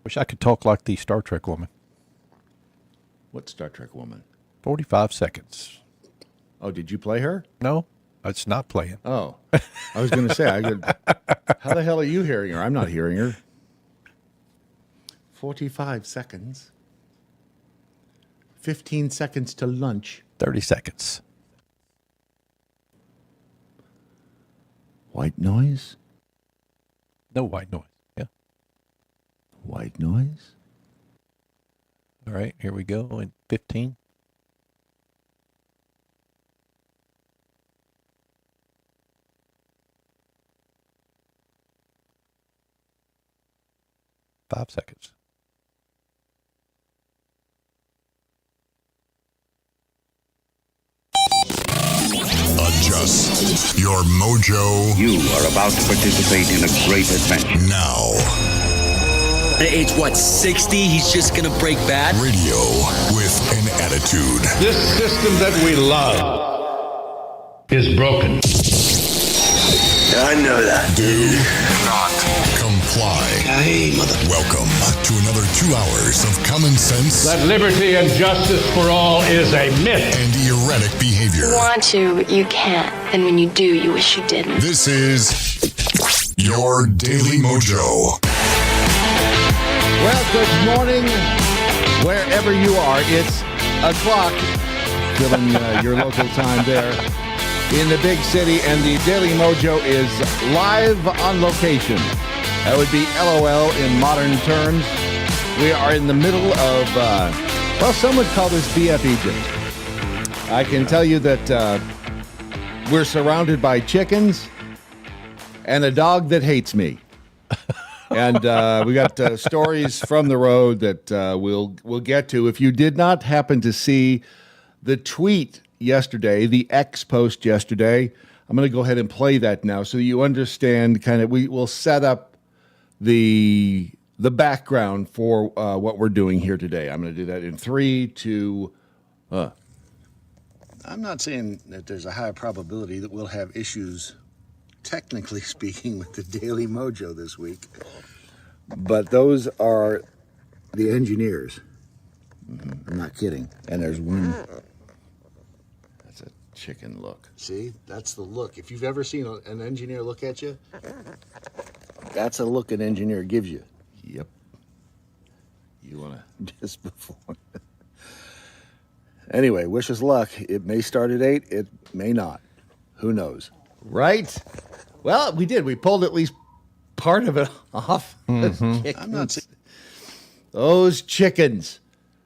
Wish I could talk like the Star Trek woman. What Star Trek woman? 45 seconds. Oh, did you play her? No, it's not playing. Oh, I was going to say, how the hell are you hearing her? I'm not hearing her. 45 seconds. 15 seconds to lunch. 30 seconds. White noise? No white noise. Yeah. White noise? All right, here we go in 15. Five seconds. Adjust your mojo. You are about to participate in a great adventure. Now. At age, 60? He's just gonna break bad? Radio with an attitude. This system that we love is broken. I know that. Do not comply. Hey, mother. Welcome to another 2 hours of common sense. That liberty and justice for all is a myth. And erratic behavior. You want to, but you can't. And when you do, you wish you didn't. This is your Daily MoJo. Well, good morning, wherever you are. It's o'clock, filling your local time there in the big city, and the Daily MoJo is live on location. That would be LOL in modern terms. We are in the middle of, well, some would call this BF Egypt. I can tell you that we're surrounded by chickens and a dog that hates me. And we got stories from the road that we'll get to. If you did not happen to see the tweet yesterday, the X post yesterday, I'm going to go ahead and play that now so you understand kind of, we'll set up the background for what we're doing here today. I'm going to do that in 3, 2, I'm not saying that there's a high probability that we'll have issues, technically speaking, with the Daily MoJo this week. But those are the engineers. I'm not kidding. And there's one. that's a chicken look. See, that's the look. If you've ever seen an engineer look at you, that's a look an engineer gives you. Yep. You want to Just before. Anyway, wish us luck. It may start at 8. It may not. Who knows? right? Well, we did. We pulled at least part of it off. I'm not saying. Those chickens.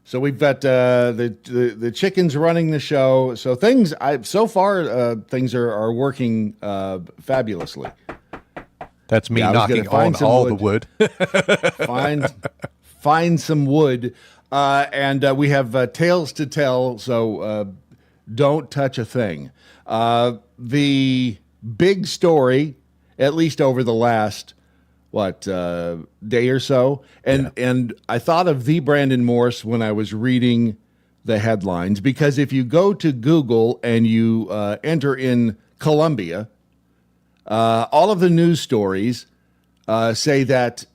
So we've got the chickens running the show. So things so far things are working fabulously. That's me knocking on all the wood. find some wood, and we have tales to tell. So don't touch a thing. The big story, at least over the last day or so, and I thought of the Brandon Morse when I was reading the headlines, because if you go to Google and you enter in Colombia, all of the news stories say that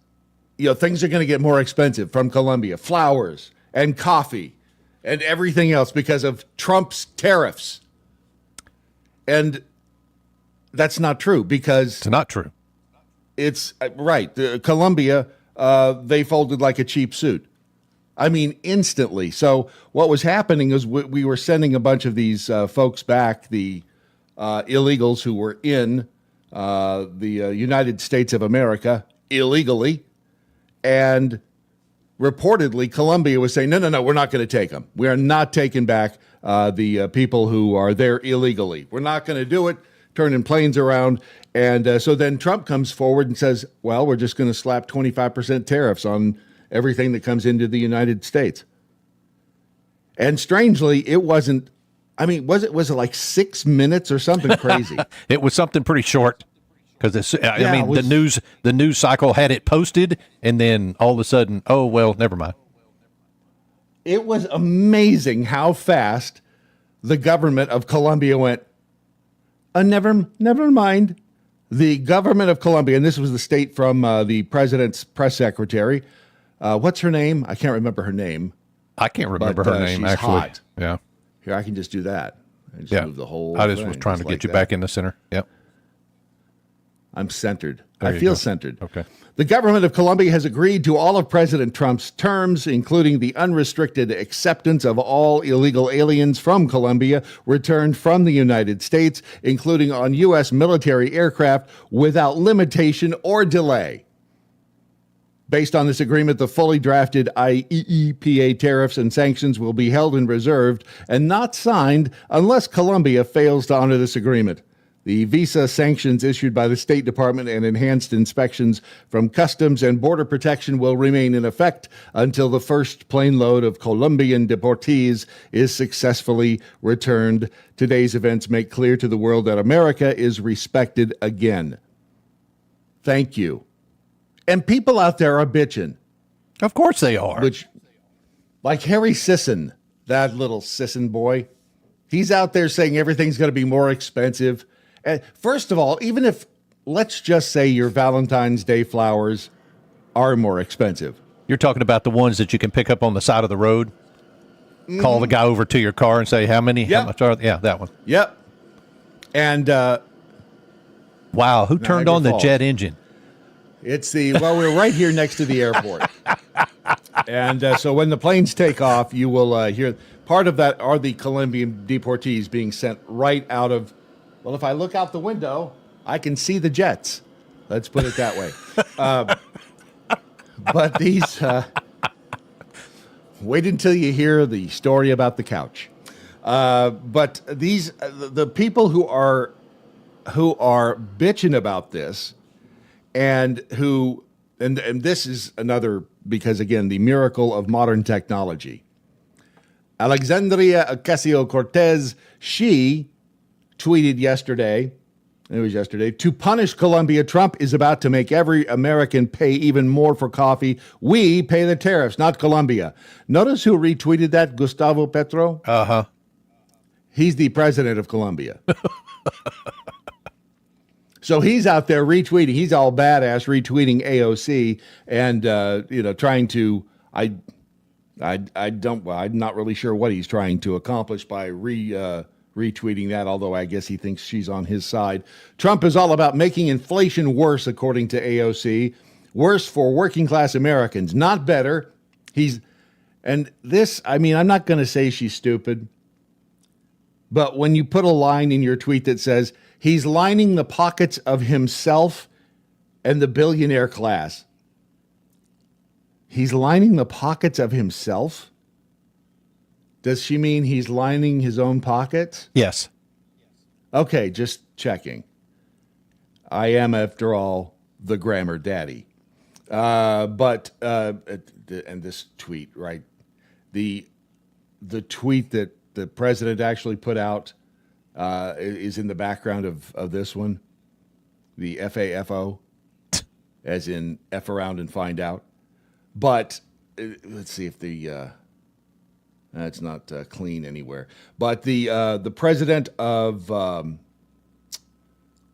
things are going to get more expensive from Colombia, flowers and coffee and everything else because of Trump's tariffs. And that's not true, because It's not true. it's right. Colombia, they folded like a cheap suit. I mean, instantly. So what was happening is we were sending a bunch of these folks back, the illegals who were in the United States of America illegally, and reportedly Colombia was saying, no, we're not going to take them. We are not taking back the people who are there illegally. We're not going to do it, turning planes around. And so then Trump comes forward and says, well, we're just going to slap 25% tariffs on everything that comes into the United States. And strangely, it wasn't, I mean, was it like 6 minutes or something crazy? It was something pretty short, because it was- the news cycle had it posted, and then all of a sudden, oh well, never mind. It was amazing how fast the government of Colombia went, never mind. The government of Colombia, and this was the state from the president's press secretary, What's her name? I can't remember her name. I can't remember But, her name, she's actually. hot. Yeah. Here, I can just do that. I just Yeah. move the whole I just thing, was trying to just get like you that. back in the center. Yep. I'm centered. There I you feel go. centered. Okay. The government of Colombia has agreed to all of President Trump's terms, including the unrestricted acceptance of all illegal aliens from Colombia returned from the United States, including on U.S. military aircraft, without limitation or delay. Based on this agreement, the fully drafted IEEPA tariffs and sanctions will be held and reserved and not signed unless Colombia fails to honor this agreement. The visa sanctions issued by the State Department and enhanced inspections from Customs and Border Protection will remain in effect until the first plane load of Colombian deportees is successfully returned. Today's events make clear to the world that America is respected again. Thank you. And people out there are bitching. Of course they are. Which, like Harry Sisson, that little Sisson boy, he's out there saying everything's going to be more expensive. First of all, even if, let's just say your Valentine's Day flowers are more expensive. You're talking about the ones that you can pick up on the side of the road? Call the guy over to your car and say, how much are they? Yeah, that one. Yep. And wow, who turned Niagara on the Falls. jet engine? it's we're right here next to the airport. And so when the planes take off, you will hear part of that are the Colombian deportees being sent right out of. Well, if I look out the window, I can see the jets. Let's put it that way. But these, wait until you hear the story about the couch. But these, the people who are bitching about this, and who, and this is another, because again, the miracle of modern technology. Alexandria Ocasio-Cortez, she tweeted yesterday, to punish Colombia, Trump is about to make every American pay even more for coffee. We pay the tariffs, not Colombia. Notice who retweeted that? Gustavo Petro? Uh-huh. He's the president of Colombia. So he's out there retweeting. He's all badass retweeting AOC and, trying to, I'm not really sure what he's trying to accomplish by retweeting that, although I guess he thinks she's on his side. Trump is all about making inflation worse, according to AOC. Worse for working class Americans, not better. I'm not going to say she's stupid, but when you put a line in your tweet that says he's lining the pockets of himself and the billionaire class. He's lining the pockets of himself? Does she mean he's lining his own pockets? Yes. Okay, just checking. I am, after all, the grammar daddy. And this tweet, right? The tweet that the president actually put out is in the background of this one. The FAFO, as in F around and find out. But let's see if it's not clean anywhere. But the president of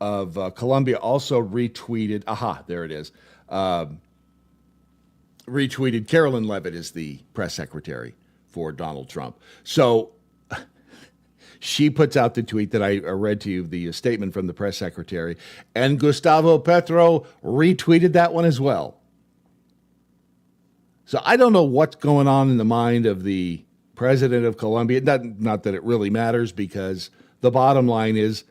Colombia also retweeted. Aha, there it is. Retweeted. Carolyn Levitt is the press secretary for Donald Trump. So she puts out the tweet that I read to you, the statement from the press secretary, and Gustavo Petro retweeted that one as well. So I don't know what's going on in the mind of the president of Colombia. Not that it really matters, because the bottom line is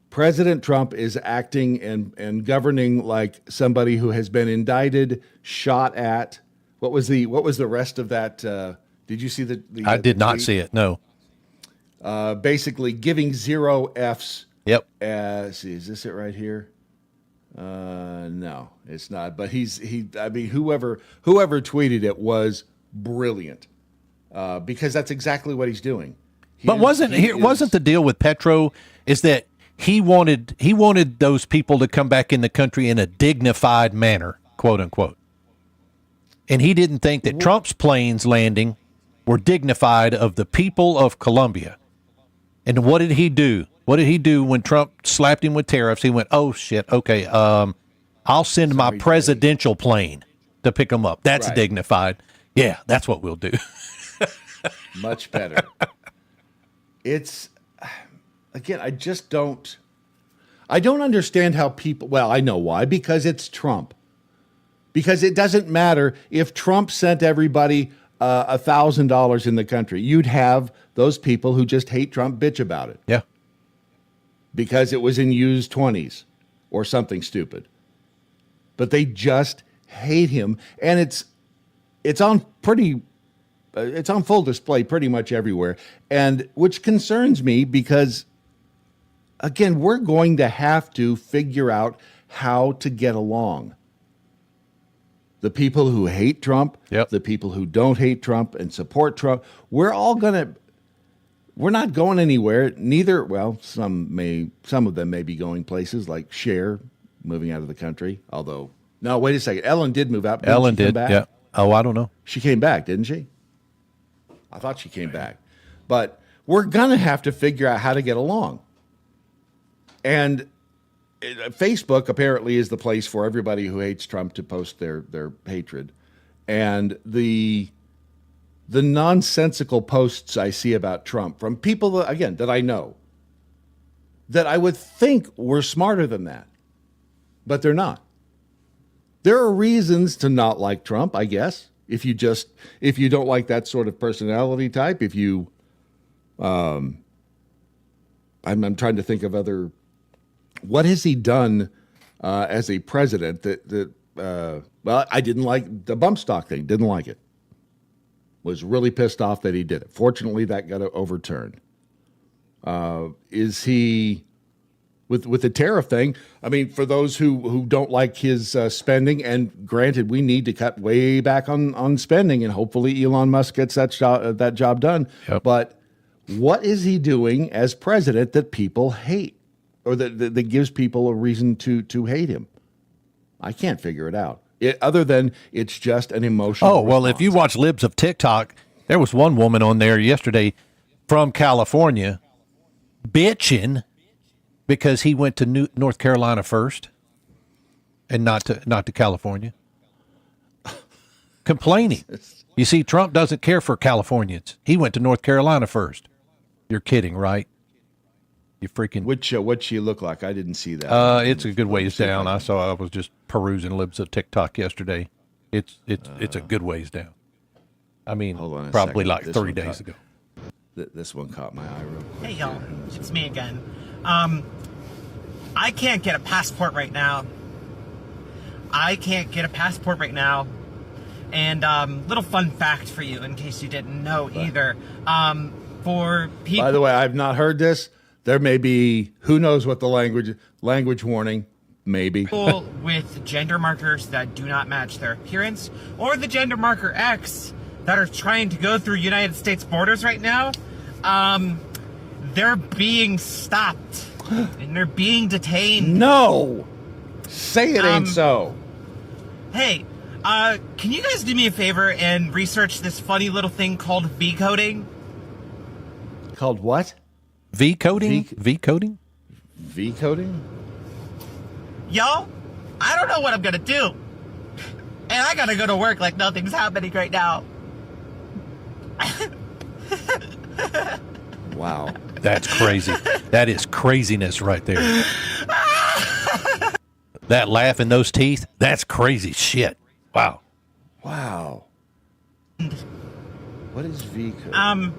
President Trump is acting and governing like somebody who has been indicted, shot at. What was the rest of that? Did you see the I did not tweet? see it. No. Basically giving 0 Fs. Yep. See, is this it right here? No, it's not. But whoever tweeted it was brilliant, because that's exactly what he's doing. Wasn't the deal with Petro is that he wanted those people to come back in the country in a dignified manner, quote unquote, and he didn't think that Trump's planes landing were dignified of the people of Colombia. And what did he do? What did he do when Trump slapped him with tariffs? He went, "Oh shit, okay, I'll send my presidential plane." to pick them up. That's Right. dignified. Yeah, that's what we'll do. Much better. It's, again, I don't understand how people, well, I know why, because it's Trump. Because it doesn't matter if Trump sent everybody $1,000 in the country. You'd have those people who just hate Trump bitch about it. Yeah. Because it was in used 20s or something stupid. But they just hate him, and it's on full display pretty much everywhere, and which concerns me because, again, we're going to have to figure out how to get along. The people who hate Trump, the people who don't hate Trump and support Trump, we're not going anywhere. Neither, well, some of them may be going places like Cher, moving out of the country. Although, no, wait a second. Ellen did move out. Ellen did, yeah. Oh, I don't know. She came back, didn't she? I thought she came back. But we're going to have to figure out how to get along. And Facebook apparently is the place for everybody who hates Trump to post their hatred. And the nonsensical posts I see about Trump from people, that I know, that I would think were smarter than that. But they're not. There are reasons to not like Trump, I guess. If you don't like that sort of personality type, I'm trying to think of other. What has he done as a president well, I didn't like the bump stock thing. Didn't like it. Was really pissed off that he did it. Fortunately, that got overturned. Is he with the tariff thing? I mean, for those who don't like his spending, and granted, we need to cut way back on spending, and hopefully Elon Musk gets that job done. Yep. But what is he doing as president that people hate? Or that gives people a reason to hate him? I can't figure it out. Other than it's just an emotional response. If you watch Libs of TikTok, there was one woman on there yesterday from California bitching because he went to North Carolina first and not to California. Complaining. You see, Trump doesn't care for Californians. He went to North Carolina first. You're kidding, right? You freaking. What'd she look like? I didn't see that. It's a good ways down. I was just perusing Libs of TikTok yesterday. It's a good ways down. I mean, probably like 3 days ago. This one caught my eye real quick. Hey y'all, it's me again. I can't get a passport right now. And little fun fact for you, in case you didn't know either. For people. By the way, I've not heard this. There may be, who knows what the language warning, maybe. People with gender markers that do not match their appearance, or the gender marker X that are trying to go through United States borders right now, they're being stopped and they're being detained. No! Say it ain't so. Hey, can you guys do me a favor and research this funny little thing called V-coding? Called what? V-coding? V-coding? V-coding? Y'all, I don't know what I'm gonna do. And I gotta go to work like nothing's happening right now. Wow. That's crazy. That is craziness right there. That laugh in those teeth, that's crazy shit. Wow. Wow. What is V-coding?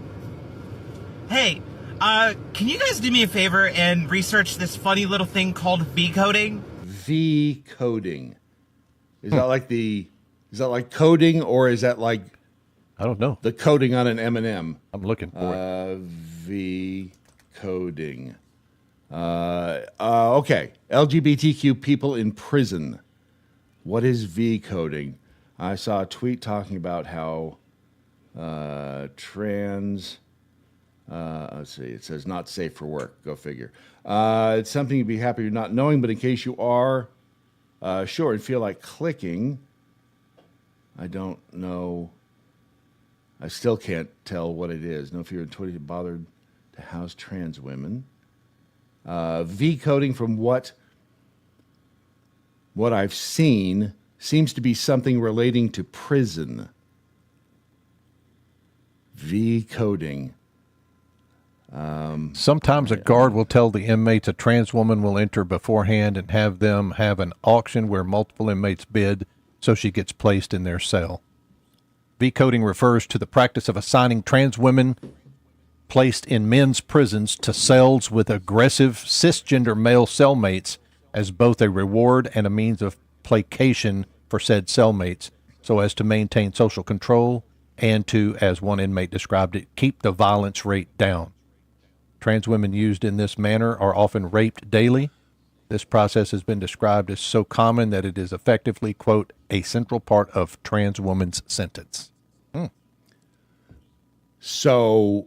Hey, can you guys do me a favor and research this funny little thing called V-coding? V-coding. Is that like coding, or is that like, I don't know, the coding on an M&M? I'm looking for it. V-coding. Okay. LGBTQ people in prison. What is V-coding? I saw a tweet talking about how trans. Let's see. It says not safe for work. Go figure. It's something you'd be happy you're not knowing, but in case you are sure and feel like clicking, I don't know. I still can't tell what it is. No fear and Twitter bothered to house trans women. V coding, from what I've seen, seems to be something relating to prison. V coding. Sometimes a guard will tell the inmates a trans woman will enter beforehand and have them have an auction where multiple inmates bid so she gets placed in their cell. V-coding refers to the practice of assigning trans women placed in men's prisons to cells with aggressive cisgender male cellmates as both a reward and a means of placation for said cellmates so as to maintain social control and to, as one inmate described it, keep the violence rate down. Trans women used in this manner are often raped daily. This process has been described as so common that it is effectively, quote, a central part of trans woman's sentence. So,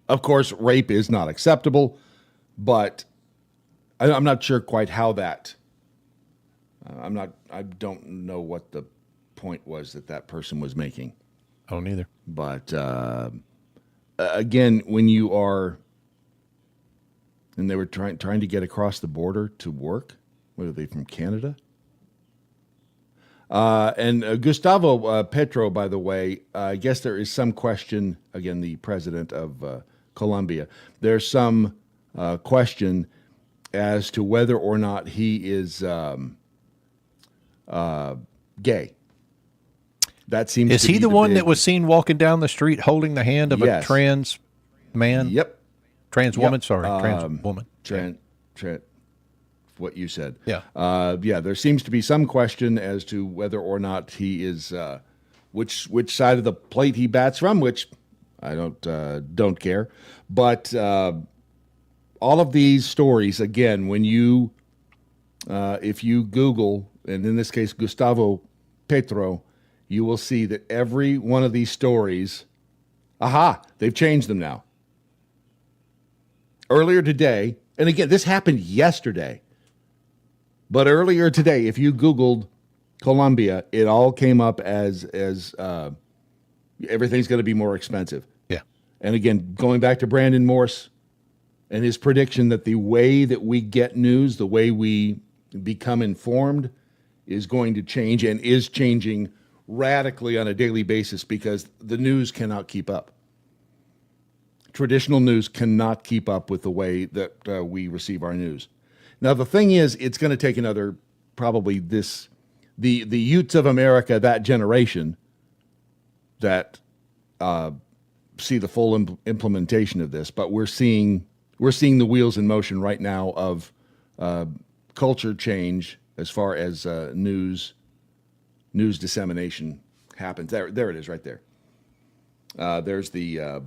of course, rape is not acceptable, but I'm not sure quite how that. I don't know what the point was that person was making. I don't either. But again, when you are, and they were trying to get across the border to work. What are they, from Canada? And Gustavo Petro, by the way, I guess there is some question, again, the president of Colombia, there's some question as to whether or not he is gay. That seems Is to he be the one big, that was seen walking down the street holding the hand of a trans man? Yep. Trans woman, sorry. Trans woman. What you said. Yeah. There seems to be some question as to whether or not he is, which side of the plate he bats from, which I don't care. But all of these stories, again, when you, if you Google, and in this case, Gustavo Petro, you will see that every one of these stories, they've changed them now. Earlier today, and again, this happened yesterday, but earlier today, if you Googled Colombia, it all came up as everything's going to be more expensive. Yeah. And again, going back to Brandon Morse and his prediction that the way that we get news, the way we become informed, is going to change and is changing radically on a daily basis because the news cannot keep up. Traditional news cannot keep up with the way that we receive our news. Now, the thing is, it's going to take another, probably the youths of America, that generation, that see the full implementation of this. But we're seeing the wheels in motion right now of culture change as far as news dissemination happens. There it is, right there. There's the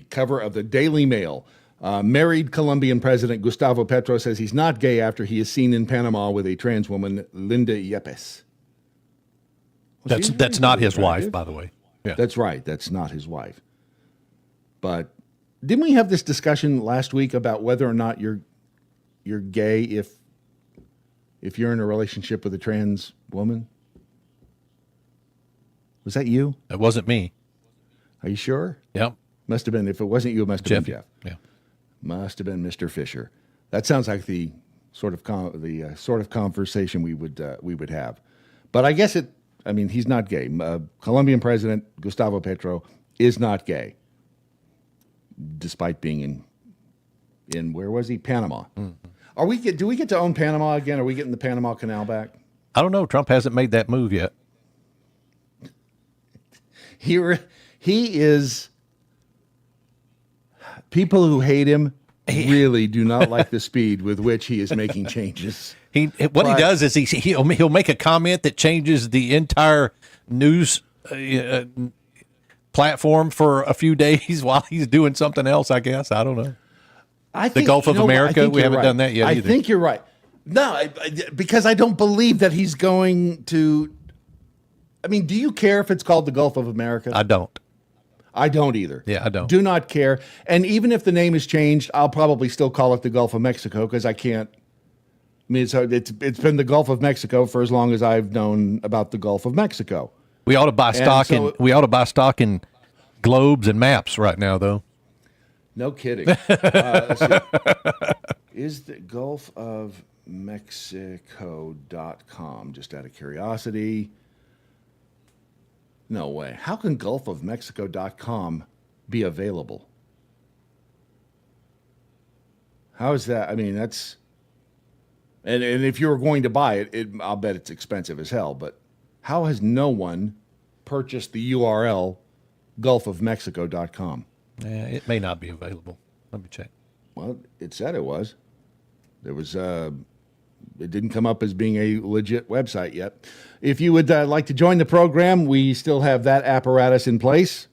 cover of the Daily Mail. Married Colombian President Gustavo Petro says he's not gay after he is seen in Panama with a trans woman, Linda Yepes. That's not his wife, by the way. Yeah. That's right. That's not his wife. But didn't we have this discussion last week about whether or not you're gay if you're in a relationship with a trans woman? Was that you? It wasn't me. Are you sure? Yep. Must have been. If it wasn't you, it must have been Jeff. Yeah. Must have been Mr. Fisher. That sounds like the sort of conversation we would have. But I guess he's not gay. Colombian President Gustavo Petro is not gay, despite being in where was he? Panama. Mm-hmm. Do we get to own Panama again? Are we getting the Panama Canal back? I don't know. Trump hasn't made that move yet. He is. People who hate him really do not like the speed with which he is making changes. He does is he'll make a comment that changes the entire news platform for a few days while he's doing something else. I guess I don't know. The Gulf of America. We haven't done that yet. I think you're right. No, because I don't believe that he's going to. I mean, do you care if it's called the Gulf of America? I don't. I don't either. Yeah, I don't. Do not care. And even if the name is changed, I'll probably still call it the Gulf of Mexico because I can't. I mean, it's been the Gulf of Mexico for as long as I've known about the Gulf of Mexico. We ought to buy stock in globes and maps right now, though. No kidding. Let's see. Is the Gulf of Mexico.com, just out of curiosity. No way. How can GulfOfMexico.com be available? How is that? I mean, that's... And if you were going to buy it, I'll bet it's expensive as hell, but how has no one purchased the URL GulfOfMexico.com? It may not be available. Let me check. Well, it said it was. There was... it didn't come up as being a legit website yet. If you would like to join the program, we still have that apparatus in place,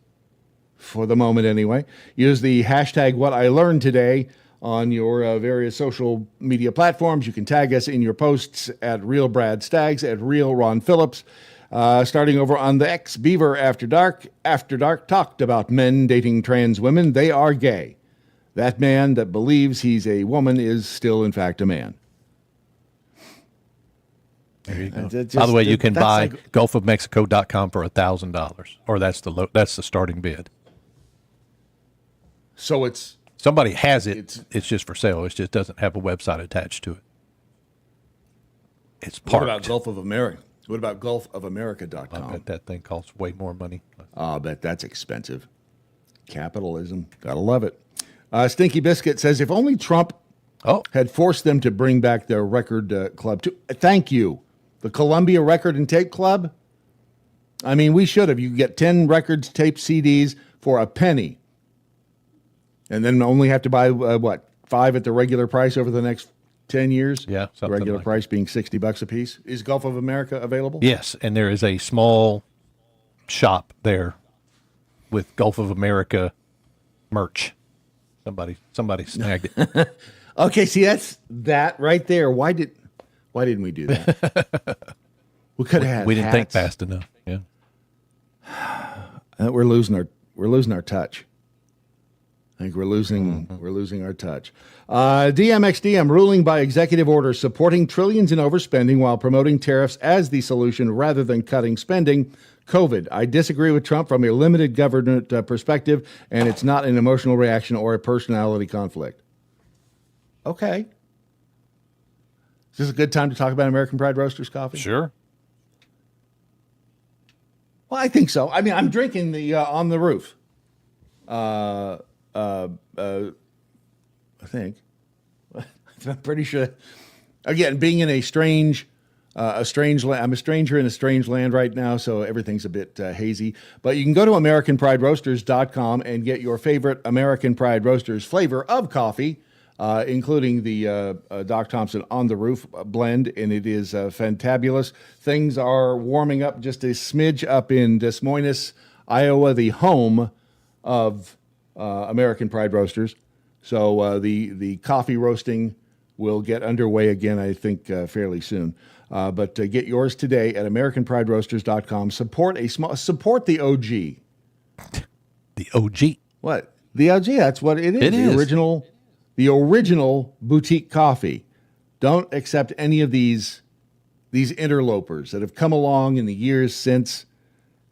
for the moment anyway. Use the hashtag #WhatILearnedToday on your various social media platforms. You can tag us in your posts at Real Brad Staggs, at Real Ron Phillips. Starting over on the X Beaver After Dark. After Dark talked about men dating trans women. They are gay. That man that believes he's a woman is still, in fact, a man. There you go. By the way, you can buy GulfOfMexico.com for $1,000, or that's the starting bid. So it's... Somebody has it. It's just for sale. It just doesn't have a website attached to it. It's parked. What about Gulf of America? What about GulfOfAmerica.com? I bet that thing costs way more money. I'll bet that's expensive. Capitalism. Gotta love it. Stinky Biscuit says, if only Trump had forced them to bring back their record club. Thank you. The Columbia Record and Tape Club? I mean, we should have. You get 10 records, tape, CDs for a penny. And then only have to buy, 5 at the regular price over the next 10 years? Yeah. The regular price being $60 a piece. Is Gulf of America available? Yes, and there is a small shop there with Gulf of America merch. Somebody snagged it. Okay, see, that's that right there. Why didn't we do that? We could have had We didn't think hats. fast enough. Yeah. We're losing our touch. I think we're losing our touch. DMXDM ruling by executive order supporting trillions in overspending while promoting tariffs as the solution rather than cutting spending. COVID. I disagree with Trump from a limited government perspective, and it's not an emotional reaction or a personality conflict. Okay. Is this a good time to talk about American Pride Roasters coffee? Sure. Well, I think so. I mean, I'm drinking the On the Roof. I think. I'm pretty sure. Again, being in a strange land. I'm a stranger in a strange land right now, so everything's a bit hazy. But you can go to AmericanPrideRoasters.com and get your favorite American Pride Roasters flavor of coffee, including the Doc Thompson On the Roof blend, and it is fantabulous. Things are warming up just a smidge up in Des Moines, Iowa, the home of American Pride Roasters. So the coffee roasting will get underway again, I think, fairly soon. But get yours today at AmericanPrideRoasters.com. Support the OG. The OG. What? The OG, that's what it is. It is. The original boutique coffee. Don't accept any of these interlopers that have come along in the years since.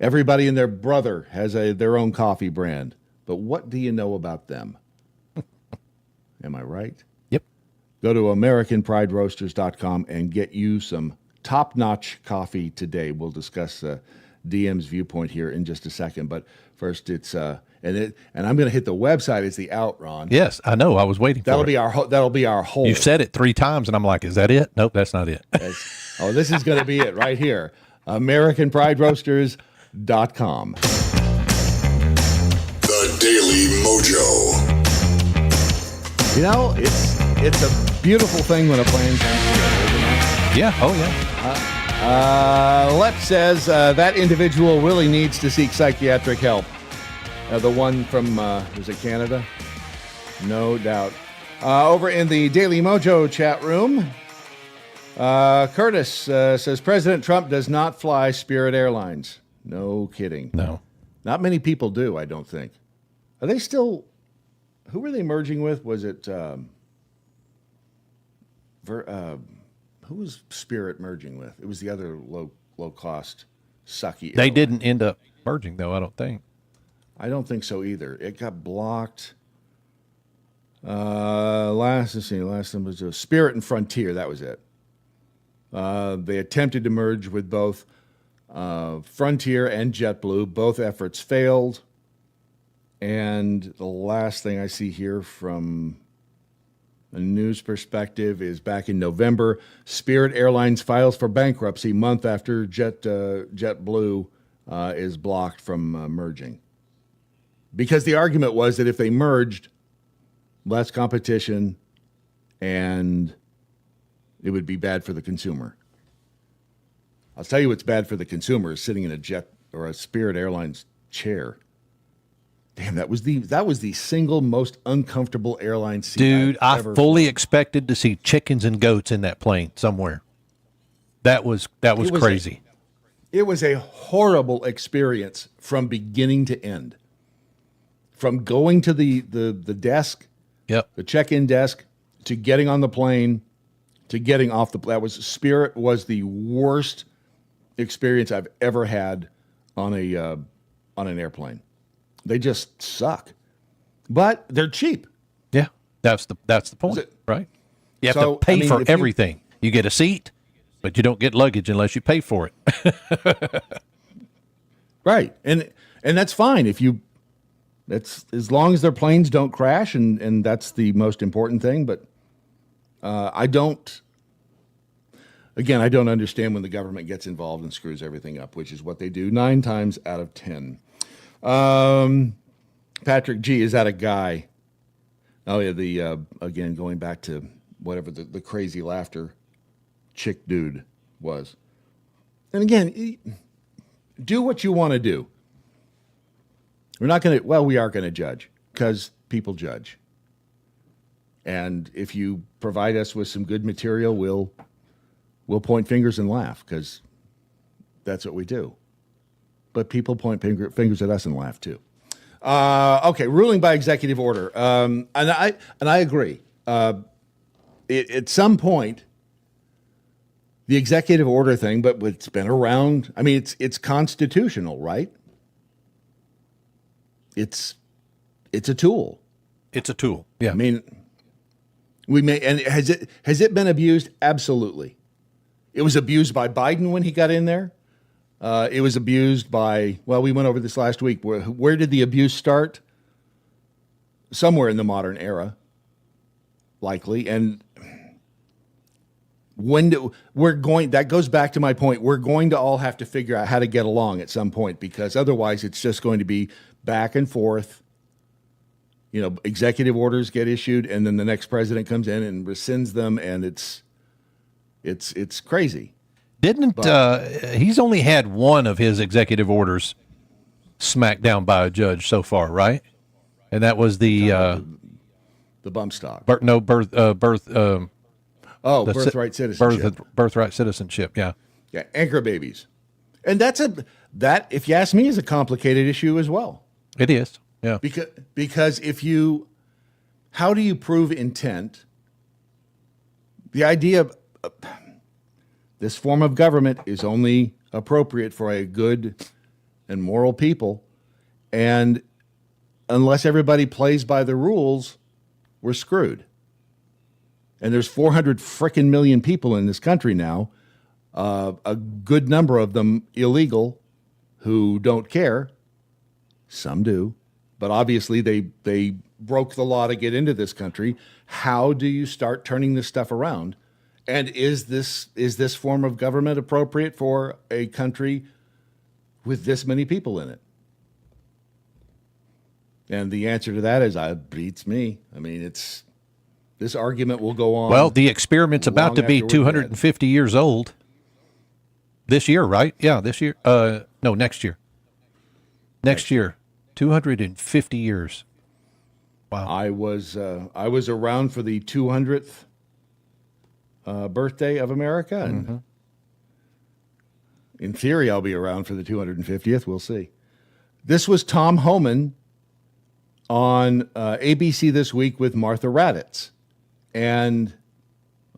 Everybody and their brother has their own coffee brand. But what do you know about them? Am I right? Yep. Go to AmericanPrideRoasters.com and get you some top-notch coffee today. We'll discuss DM's viewpoint here in just a second. But first, it's and I'm going to hit the website. It's the out, Ron. Yes, I know. I was waiting for it. That'll be our whole. You said it 3 times, and I'm like, is that it? Nope, that's not it. This is going to be it right here. AmericanPrideRoasters.com. The Daily MoJo. You know, it's a beautiful thing when a plan comes together, isn't it? Yeah. Oh, yeah. Lep says that individual really needs to seek psychiatric help. The one from, is it Canada? No doubt. Over in the Daily MoJo chat room, Curtis says President Trump does not fly Spirit Airlines. No kidding. No. Not many people do, I don't think. Are they still... Who were they merging with? Was it... who was Spirit merging with? It was the other low-cost, sucky They airline. didn't end up merging, though, I don't think. I don't think so either. It got blocked. Last one was Spirit and Frontier. That was it. They attempted to merge with both Frontier and JetBlue. Both efforts failed. And the last thing I see here from a news perspective is back in November, Spirit Airlines files for bankruptcy month after JetBlue is blocked from merging. Because the argument was that if they merged, less competition, and it would be bad for the consumer. I'll tell you what's bad for the consumer is sitting in a Jet or a Spirit Airlines chair. Damn, that was the single most uncomfortable airline seat. Dude, I fully expected to see chickens and goats in that plane somewhere. That was crazy. It was a horrible experience from beginning to end. From going to the desk, the check-in desk, to getting on the plane, to getting off Spirit was the worst experience I've ever had on an airplane. They just suck, but they're cheap. Yeah, that's the point, right? You have to pay for everything. You get a seat, but you don't get luggage unless you pay for it. Right, and that's fine that's as long as their planes don't crash, and that's the most important thing. But I don't understand when the government gets involved and screws everything up, which is what they do 9 times out of 10. Patrick G, is that a guy? Oh yeah, again going back to whatever the crazy laughter chick dude was. And again, do what you want to do. We are going to judge because people judge. And if you provide us with some good material, we'll point fingers and laugh because that's what we do. But people point fingers at us and laugh too. Okay, ruling by executive order, and I agree. At some point, the executive order thing, but it's been around. I mean, it's constitutional, right? It's a tool. It's a tool. Yeah. I mean, has it been abused? Absolutely. It was abused by Biden when he got in there. It was abused by, we went over this last week. Where did the abuse start? Somewhere in the modern era, likely. And that goes back to my point. We're going to all have to figure out how to get along at some point, because otherwise it's just going to be back and forth. Executive orders get issued, and then the next president comes in and rescinds them, and it's crazy. He's only had one of his executive orders smacked down by a judge so far, right? And that was the bump stock. Birthright citizenship. Birthright citizenship. Yeah. Yeah. Anchor babies, and that if you ask me, is a complicated issue as well. It is. Yeah. Because how do you prove intent? The idea of this form of government is only appropriate for a good and moral people, and unless everybody plays by the rules, we're screwed. And there's 400 frickin' million people in this country now, a good number of them illegal, who don't care. Some do, but obviously they broke the law to get into this country. How do you start turning this stuff around? And is this form of government appropriate for a country with this many people in it? And the answer to that is, it beats me. I mean, this argument will go on. Well, the experiment's about to be 250 years old this year, right? Yeah, this year. No, next year. Next year, 250 years. Wow. I was around for the 200th birthday of America, and in theory, I'll be around for the 250th. We'll see. This was Tom Homan on ABC This Week with Martha Raddatz. And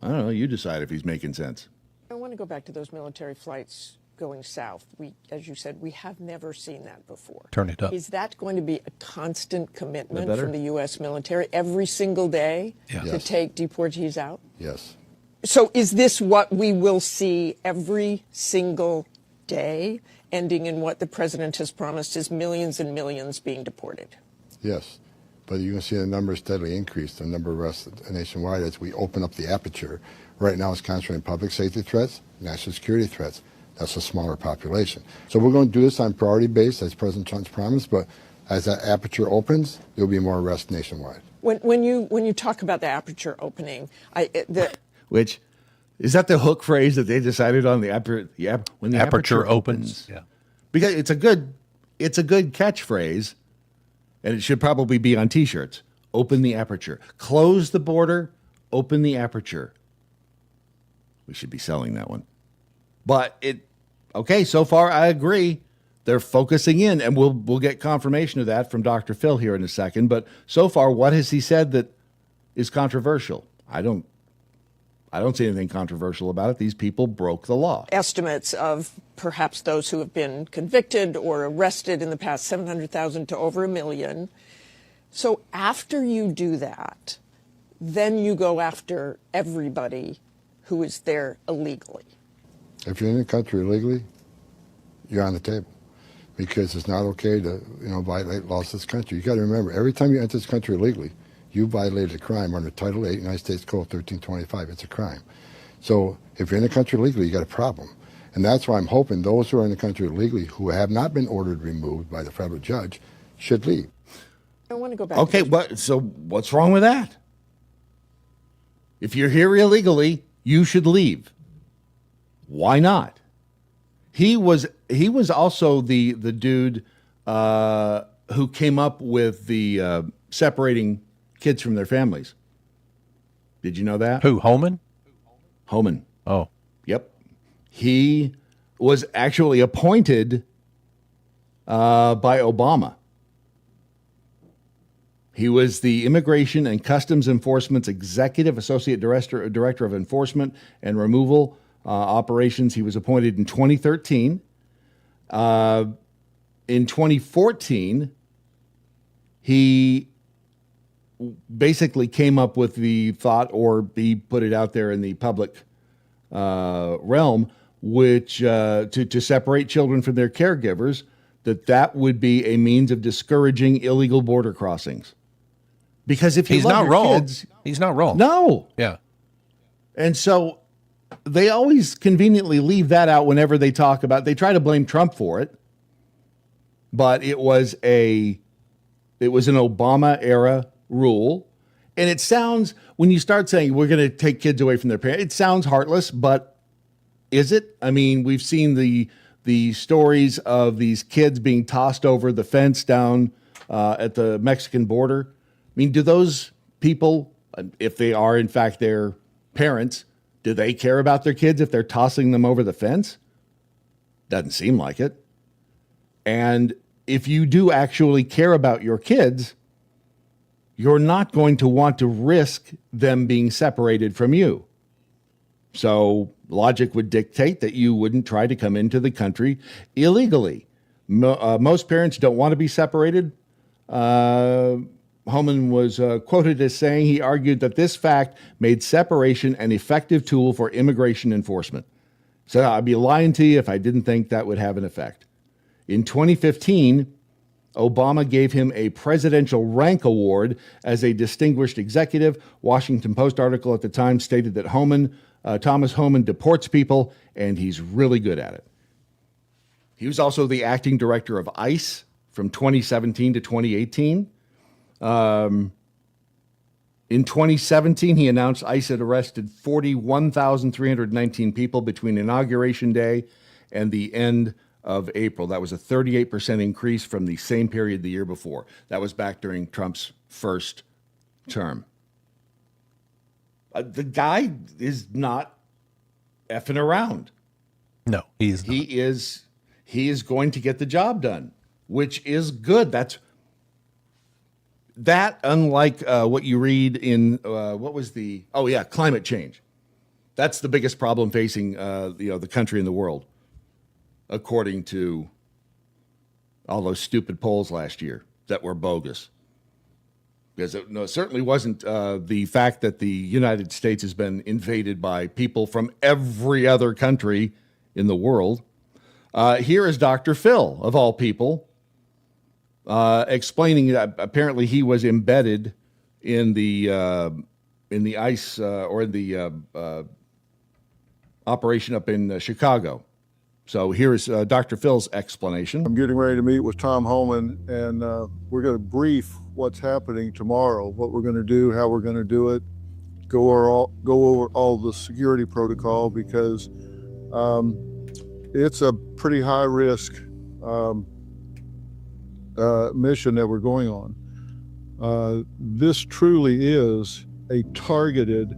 I don't know, you decide if he's making sense. I want to go back to those military flights going south. As you said, we have never seen that before. Turn it up. Is that going to be a constant commitment better? from the U.S. military every single day Yeah. to Yes. take deportees out? Yes. So is this what we will see every single day, ending in what the president has promised is millions and millions being deported? Yes. But you can see the numbers steadily increase, the number of arrests nationwide as we open up the aperture. Right now it's concentrating public safety threats, national security threats. That's a smaller population. So we're going to do this on priority base, as President Trump's promised, but as that aperture opens, there'll be more arrests nationwide. When you talk about the aperture opening, Which, is that the hook phrase that they decided on when the Aperture opens. Yeah. Because it's a good catchphrase, and it should probably be on T-shirts. Open the aperture. Close the border. Open the aperture. We should be selling that one. But so far I agree. They're focusing in, and we'll get confirmation of that from Dr. Phil here in a second. But so far, what has he said that is controversial? I don't see anything controversial about it. These people broke the law. estimates of perhaps those who have been convicted or arrested in the past, 700,000 to over 1 million. So after you do that, then you go after everybody who is there illegally. If you're in the country illegally, you're on the table because it's not okay to violate laws of this country. You got to remember, every time you enter this country illegally, you violated a crime under Title 8, United States Code 1325. It's a crime. So if you're in the country illegally, you got a problem. And that's why I'm hoping those who are in the country illegally who have not been ordered removed by the federal judge should leave. I want to go back. Okay, so what's wrong with that? If you're here illegally, you should leave. Why not? He was also the dude who came up with the separating kids from their families. Did you know that? Who, Holman? Holman. Oh. Yep. He was actually appointed by Obama. He was the Immigration and Customs Enforcement's Executive Associate Director of Enforcement and Removal Operations. He was appointed in 2013. In 2014, he basically came up with the thought, or he put it out there in the public realm, which to separate children from their caregivers, that would be a means of discouraging illegal border crossings. Because if he's not wrong, he's not wrong. No. Yeah. And so they always conveniently leave that out whenever they talk about. They try to blame Trump for it, but it was an Obama era rule. And it sounds, when you start saying we're going to take kids away from their parents, it sounds heartless, but is it? I mean, we've seen the stories of these kids being tossed over the fence down at the Mexican border. I mean, do those people, if they are in fact their parents, do they care about their kids if they're tossing them over the fence? Doesn't seem like it. And if you do actually care about your kids, you're not going to want to risk them being separated from you. So logic would dictate that you wouldn't try to come into the country illegally. Most parents don't want to be separated. Holman was quoted as saying he argued that this fact made separation an effective tool for immigration enforcement. So I'd be lying to you if I didn't think that would have an effect. In 2015, Obama gave him a Presidential Rank Award as a distinguished executive. Washington Post article at the time stated that Thomas Holman deports people, and he's really good at it. He was also the acting director of ICE from 2017 to 2018. In 2017, he announced ICE had arrested 41,319 people between Inauguration Day and the end of April. That was a 38% increase from the same period the year before. That was back during Trump's first term. The guy is not effing around. No, he's not. He is going to get the job done, which is good. That unlike what you read in climate change. That's the biggest problem facing the country and the world. according to all those stupid polls last year that were bogus. Because it certainly wasn't the fact that the United States has been invaded by people from every other country in the world. Here is Dr. Phil, of all people, explaining that apparently he was embedded in the ICE or the operation up in Chicago. So here's Dr. Phil's explanation. I'm getting ready to meet with Tom Homan, and we're going to brief what's happening tomorrow, what we're going to do, how we're going to do it, go over all the security protocol, because it's a pretty high risk mission that we're going on. This truly is a targeted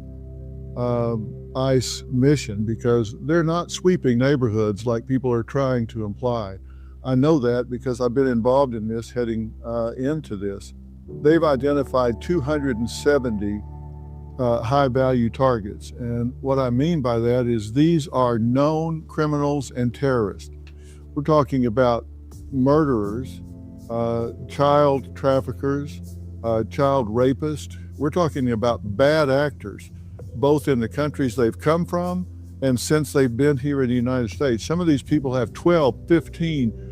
ICE mission, because they're not sweeping neighborhoods like people are trying to imply. I know that because I've been involved in this heading into this. They've identified 270 high value targets. And what I mean by that is these are known criminals and terrorists. We're talking about murderers, child traffickers, child rapists. We're talking about bad actors, both in the countries they've come from and since they've been here in the United States. Some of these people have 12, 15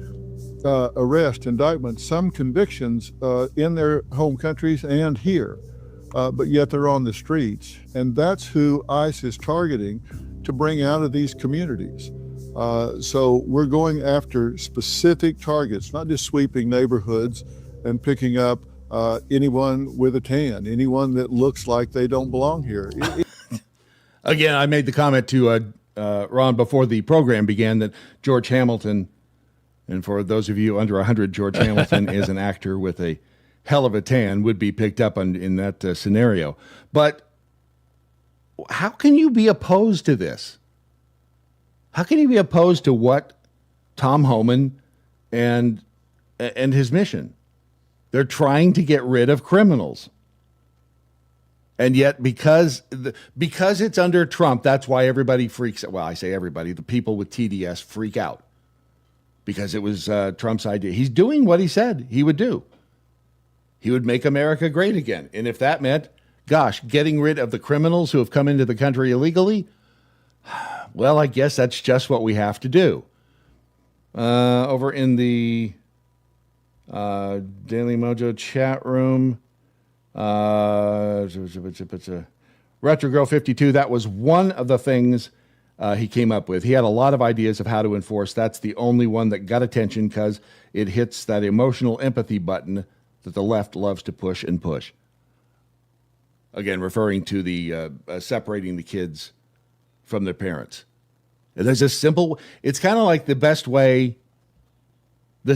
arrest, indictments, some convictions in their home countries and here, but yet they're on the streets. And that's who ICE is targeting to bring out of these communities. So we're going after specific targets, not just sweeping neighborhoods and picking up anyone with a tan, anyone that looks like they don't belong here. Again, I made the comment to Ron before the program began that George Hamilton, and for those of you under 100, George Hamilton is an actor with a hell of a tan, would be picked up in that scenario. But how can you be opposed to this? How can you be opposed to what Tom Homan and his mission? They're trying to get rid of criminals. And yet, because it's under Trump, that's why everybody freaks out. Well, I say everybody, the people with TDS freak out. Because it was Trump's idea. He's doing what he said he would do. He would make America great again. And if that meant, gosh, getting rid of the criminals who have come into the country illegally, well, I guess that's just what we have to do. Over in the Daily MoJo chat room, Retro Girl 52, that was one of the things he came up with. He had a lot of ideas of how to enforce. That's the only one that got attention because it hits that emotional empathy button that the left loves to push and push. Again, referring to the separating the kids from their parents. And there's a simple, it's kind of like the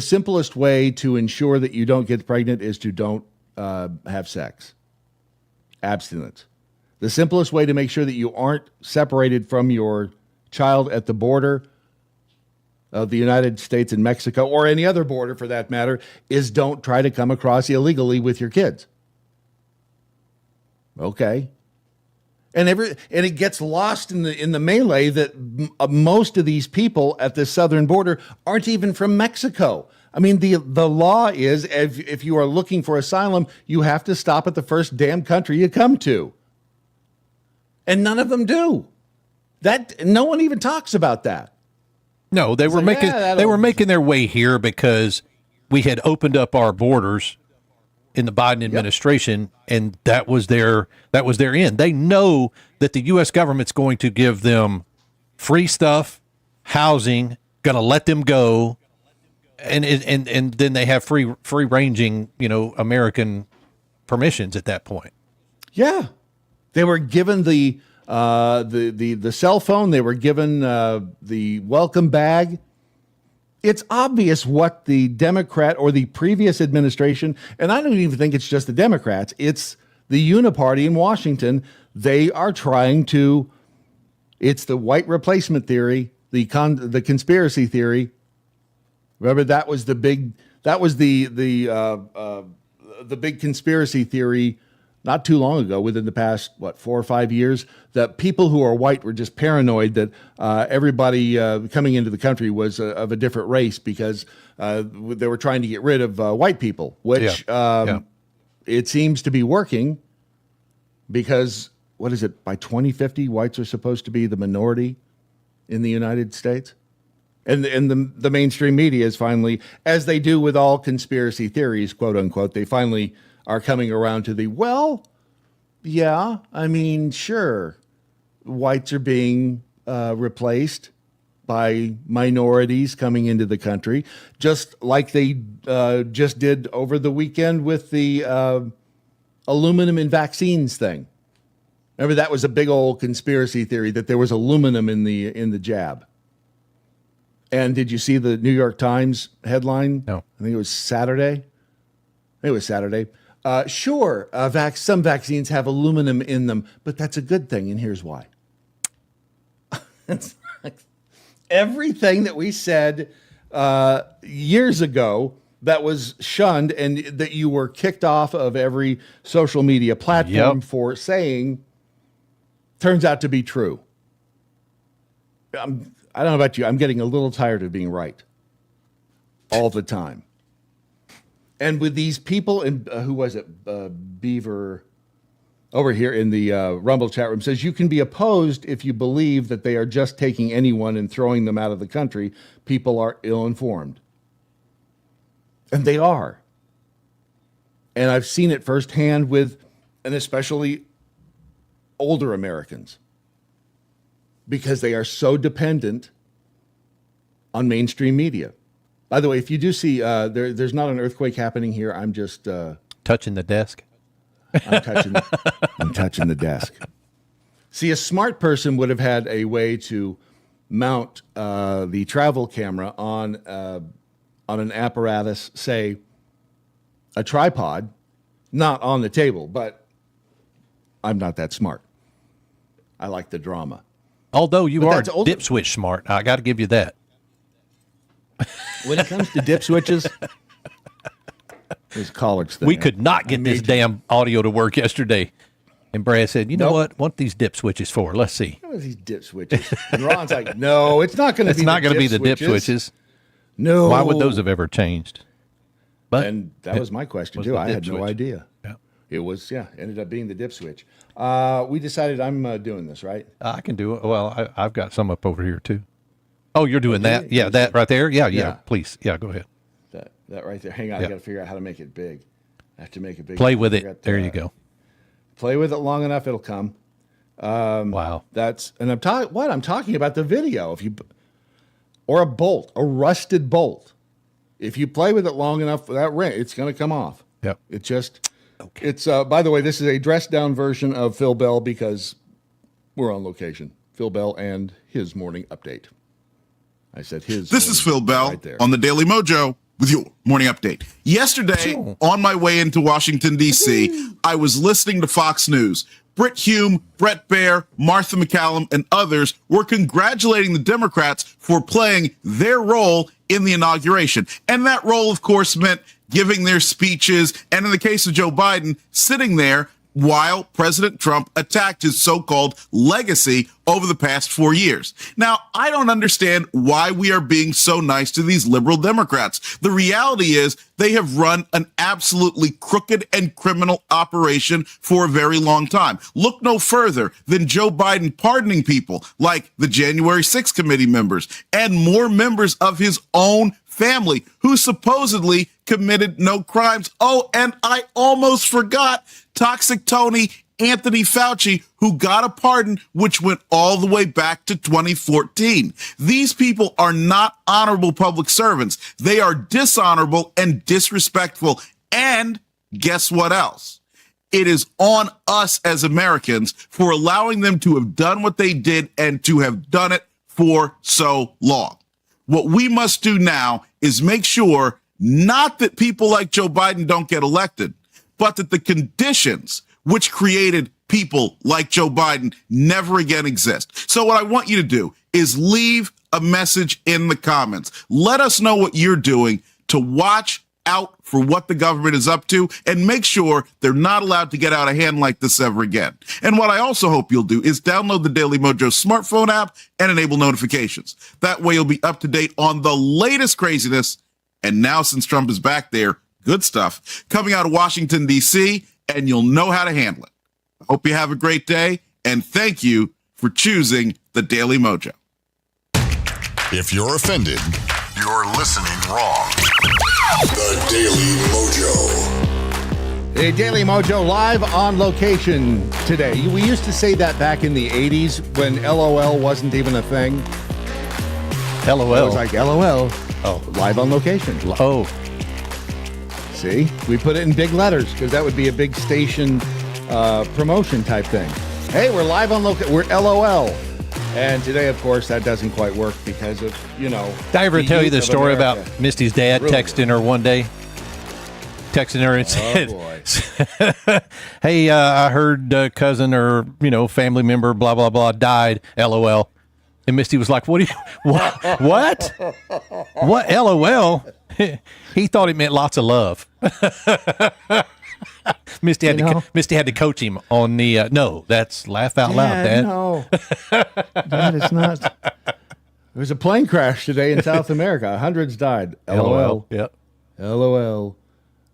simplest way to ensure that you don't get pregnant is to don't have sex. Abstinence. The simplest way to make sure that you aren't separated from your child at the border of the United States and Mexico, or any other border for that matter, is don't try to come across illegally with your kids. Okay. And it gets lost in the melee that most of these people at the southern border aren't even from Mexico. I mean, the law is if you are looking for asylum, you have to stop at the first damn country you come to. And none of them do. That no one even talks about that. No, they were making their way here because we had opened up our borders in the Biden administration, and that was their end. They know that the U.S. government's going to give them free stuff, housing, going to let them go, and then they have free ranging, American permissions at that point. Yeah, they were given the cell phone. They were given the welcome bag. It's obvious what the Democrat or the previous administration, and I don't even think it's just the Democrats, it's the Uniparty in Washington. They are trying to, it's the white replacement theory, the conspiracy theory. Remember, that was the big conspiracy theory not too long ago, within the past, 4 or 5 years, that people who are white were just paranoid that everybody coming into the country was of a different race because they were trying to get rid of white people, which it seems to be working because, what is it, by 2050, whites are supposed to be the minority in the United States? And the mainstream media is finally, as they do with all conspiracy theories, quote unquote, they finally are coming around to the, well, yeah, I mean, sure, whites are being replaced by minorities coming into the country, just like they just did over the weekend with the aluminum in vaccines thing. Remember, that was a big old conspiracy theory that there was aluminum in the jab. And did you see the New York Times headline? No. I think it was Saturday. Sure, some vaccines have aluminum in them, but that's a good thing, and here's why. It's like everything that we said years ago that was shunned and that you were kicked off of every social media platform for saying turns out to be true. I don't know about you. I'm getting a little tired of being right all the time. And with these people, in who was it? Beaver over here in the Rumble chat room says you can be opposed if you believe that they are just taking anyone and throwing them out of the country. People are ill-informed. And they are. And I've seen it firsthand with, and especially older Americans, because they are so dependent on mainstream media. By the way, if you do see, there's not an earthquake happening here. I'm just touching the desk. I'm touching the desk. See, a smart person would have had a way to mount the travel camera on an apparatus, say a tripod, not on the table. But I'm not that smart. I like the drama. Although you are dip switch smart, I got to give you that. When it comes to dip switches, there's a college thing. We could not get this damn audio to work yesterday. And Brad said, you know what these dip switches for? Let's see. What are these dip switches? And Ron's like, no, it's not going to be It's not going to be the dip switches. No. Why would those have ever changed? But and that was my question, too. I had no idea. Yeah. It was, ended up being the dip switch. We decided I'm doing this, right? I can do it. Well, I've got some up over here, too. Oh, you're doing that? Yeah, that right there? Yeah. Please. Yeah, go ahead. That right there. Hang on. I got to figure out how to make it big. I have to make it big. Play with it. There you go. Play with it long enough, it'll come. Wow. I'm talking about the video. Or a bolt, a rusted bolt. If you play with it long enough, that ring, it's going to come off. Yep. It's by the way, this is a dressed down version of Phil Bell because we're on location. Phil Bell and his morning update. I said his. This is Phil Bell on the Daily MoJo with your morning update. Yesterday, on my way into Washington, D.C., I was listening to Fox News. Brit Hume, Brett Baer, Martha McCallum, and others were congratulating the Democrats for playing their role in the inauguration. And that role, of course, meant giving their speeches, and in the case of Joe Biden, sitting there while President Trump attacked his so-called legacy over the past 4 years. Now, I don't understand why we are being so nice to these liberal Democrats. The reality is they have run an absolutely crooked and criminal operation for a very long time. Look no further than Joe Biden pardoning people like the January 6th committee members and more members of his own family who supposedly committed no crimes. Oh, and I almost forgot Toxic Tony, Anthony Fauci, who got a pardon, which went all the way back to 2014. These people are not honorable public servants. They are dishonorable and disrespectful. And guess what else? It is on us as Americans for allowing them to have done what they did and to have done it for so long. What we must do now is make sure not that people like Joe Biden don't get elected, but that the conditions which created people like Joe Biden never again exist. So what I want you to do is leave a message in the comments. Let us know what you're doing to watch out for what the government is up to and make sure they're not allowed to get out of hand like this ever again. And what I also hope you'll do is download the Daily Mojo smartphone app and enable notifications. That way you'll be up to date on the latest craziness. And now, since Trump is back there, good stuff coming out of Washington, D.C., and you'll know how to handle it. I hope you have a great day, and thank you for choosing the Daily Mojo. If you're offended, you're listening wrong. The Daily Mojo. The Daily Mojo live on location today. We used to say that back in the 80s when LOL wasn't even a thing. LOL. It was like LOL. Oh. Live on location. Oh. See? We put it in big letters because that would be a big station promotion type thing. Hey, we're live on location. We're LOL. And today, of course, that doesn't quite work because of, Did I ever tell you the story about Misty's dad texting her one day? Texting her and said, hey, I heard cousin or, family member, blah, blah, blah, died, LOL. And Misty was like, what? What, LOL? He thought it meant lots of love. Misty had to coach him on the no. That's laugh out loud, Dad. No, Dad, it's not. There was a plane crash today in South America. Hundreds died. LOL. Yep. LOL.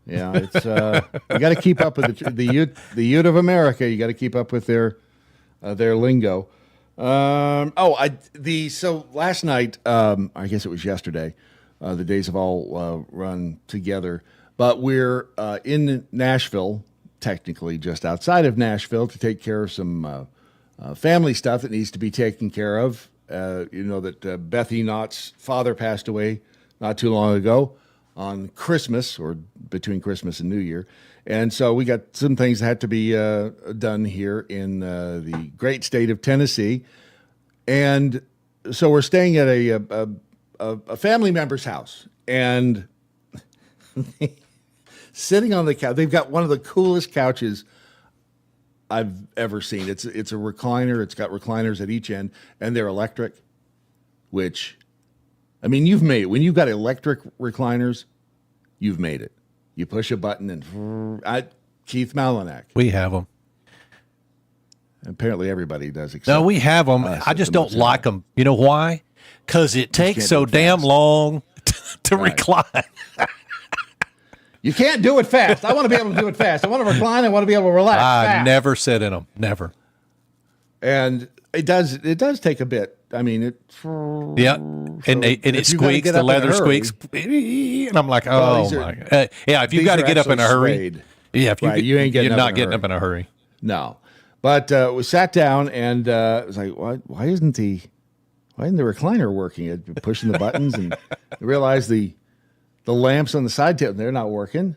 Yeah, it's you got to keep up with the youth of America. You got to keep up with their lingo. So last night, I guess it was yesterday. The days have all run together. But we're in Nashville, technically just outside of Nashville, to take care of some family stuff that needs to be taken care of. That Beth Enott's father passed away not too long ago on Christmas, or between Christmas and New Year. And so we got some things that had to be done here in the great state of Tennessee. And so we're staying at a family member's house. And sitting on the couch, they've got one of the coolest couches I've ever seen. It's a recliner. It's got recliners at each end, and they're electric, which, I mean, you've made it. When you've got electric recliners, you've made it. You push a button and Keith Malinak. We have them. Apparently everybody does. No, we have them. I just don't like them. You know why? Because it takes so damn long to recline. You can't do it fast. I want to be able to do it fast. I want to recline. I want to be able to relax. I never sit in them. Never. And it does take a bit. I mean, yeah, and it squeaks. The leather squeaks, and I'm like, oh my god. Yeah, if you got to get up in a hurry, yeah, if you're not getting up in a hurry. No, but we sat down and it was like, why isn't the recliner working? I'd pushing the buttons and realized the lamps on the side table, they're not working.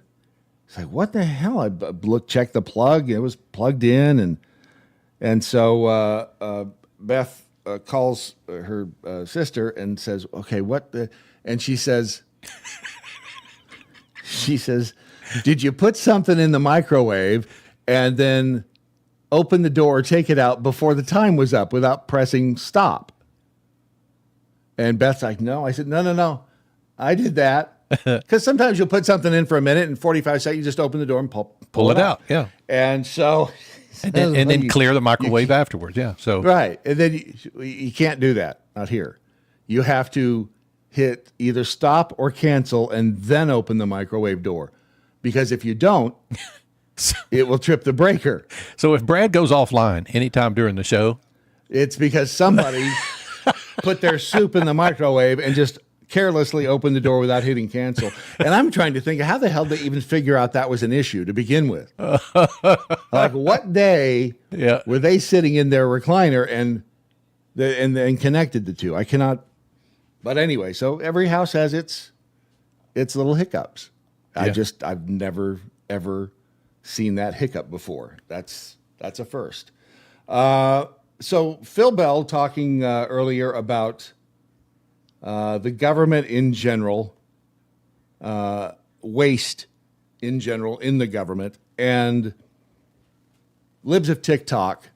It's like, what the hell? I checked the plug. It was plugged in, and so Beth calls her sister and says, okay, what the, and she says, did you put something in the microwave and then open the door, take it out before the time was up without pressing stop? And Beth's like, no. I said, no. I did that. Because sometimes you'll put something in for a minute and 45 seconds, you just open the door and pull it out. Yeah. And so... And then clear the microwave afterwards. Yeah. So right. And then you can't do that. Not here. You have to hit either stop or cancel and then open the microwave door. Because if you don't, it will trip the breaker. So if Brad goes offline anytime during the show, it's because somebody put their soup in the microwave and just carelessly opened the door without hitting cancel. And I'm trying to think, how the hell did they even figure out that was an issue to begin with? Like, what day were they sitting in their recliner and connected the two? I cannot. But anyway, so every house has its little hiccups. Yeah. I've never ever seen that hiccup before. That's a first. So Phil Bell talking earlier about the government in general, waste in general in the government, and Libs of TikTok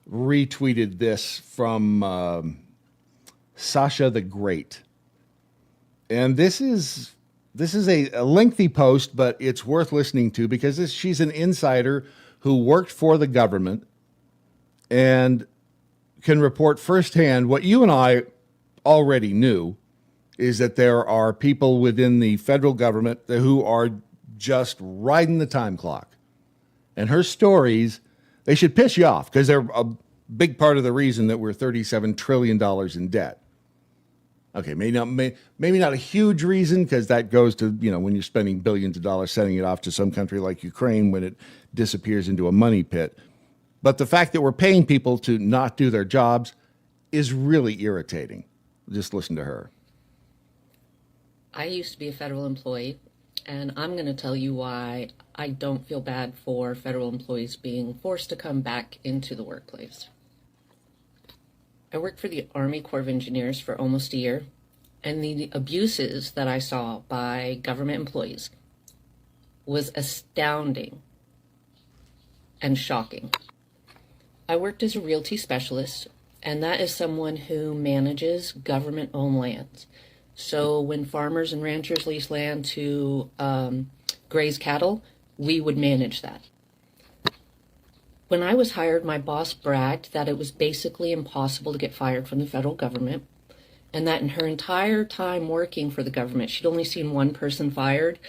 retweeted this from Sasha the Great. And this is This is a lengthy post, but it's worth listening to because she's an insider who worked for the government and can report firsthand what you and I already knew, is that there are people within the federal government who are just riding the time clock. And her stories, they should piss you off because they're a big part of the reason that we're $37 trillion in debt. Okay, maybe not a huge reason, because that goes to, when you're spending billions of dollars sending it off to some country like Ukraine when it disappears into a money pit. But the fact that we're paying people to not do their jobs is really irritating. Just listen to her. I used to be a federal employee, and I'm going to tell you why I don't feel bad for federal employees being forced to come back into the workplace. I worked for the Army Corps of Engineers for almost a year, and the abuses that I saw by government employees was astounding and shocking. I worked as a realty specialist, and that is someone who manages government-owned lands. So when farmers and ranchers lease land to graze cattle, we would manage that. When I was hired, my boss bragged that it was basically impossible to get fired from the federal government, and that in her entire time working for the government, she'd only seen one person fired,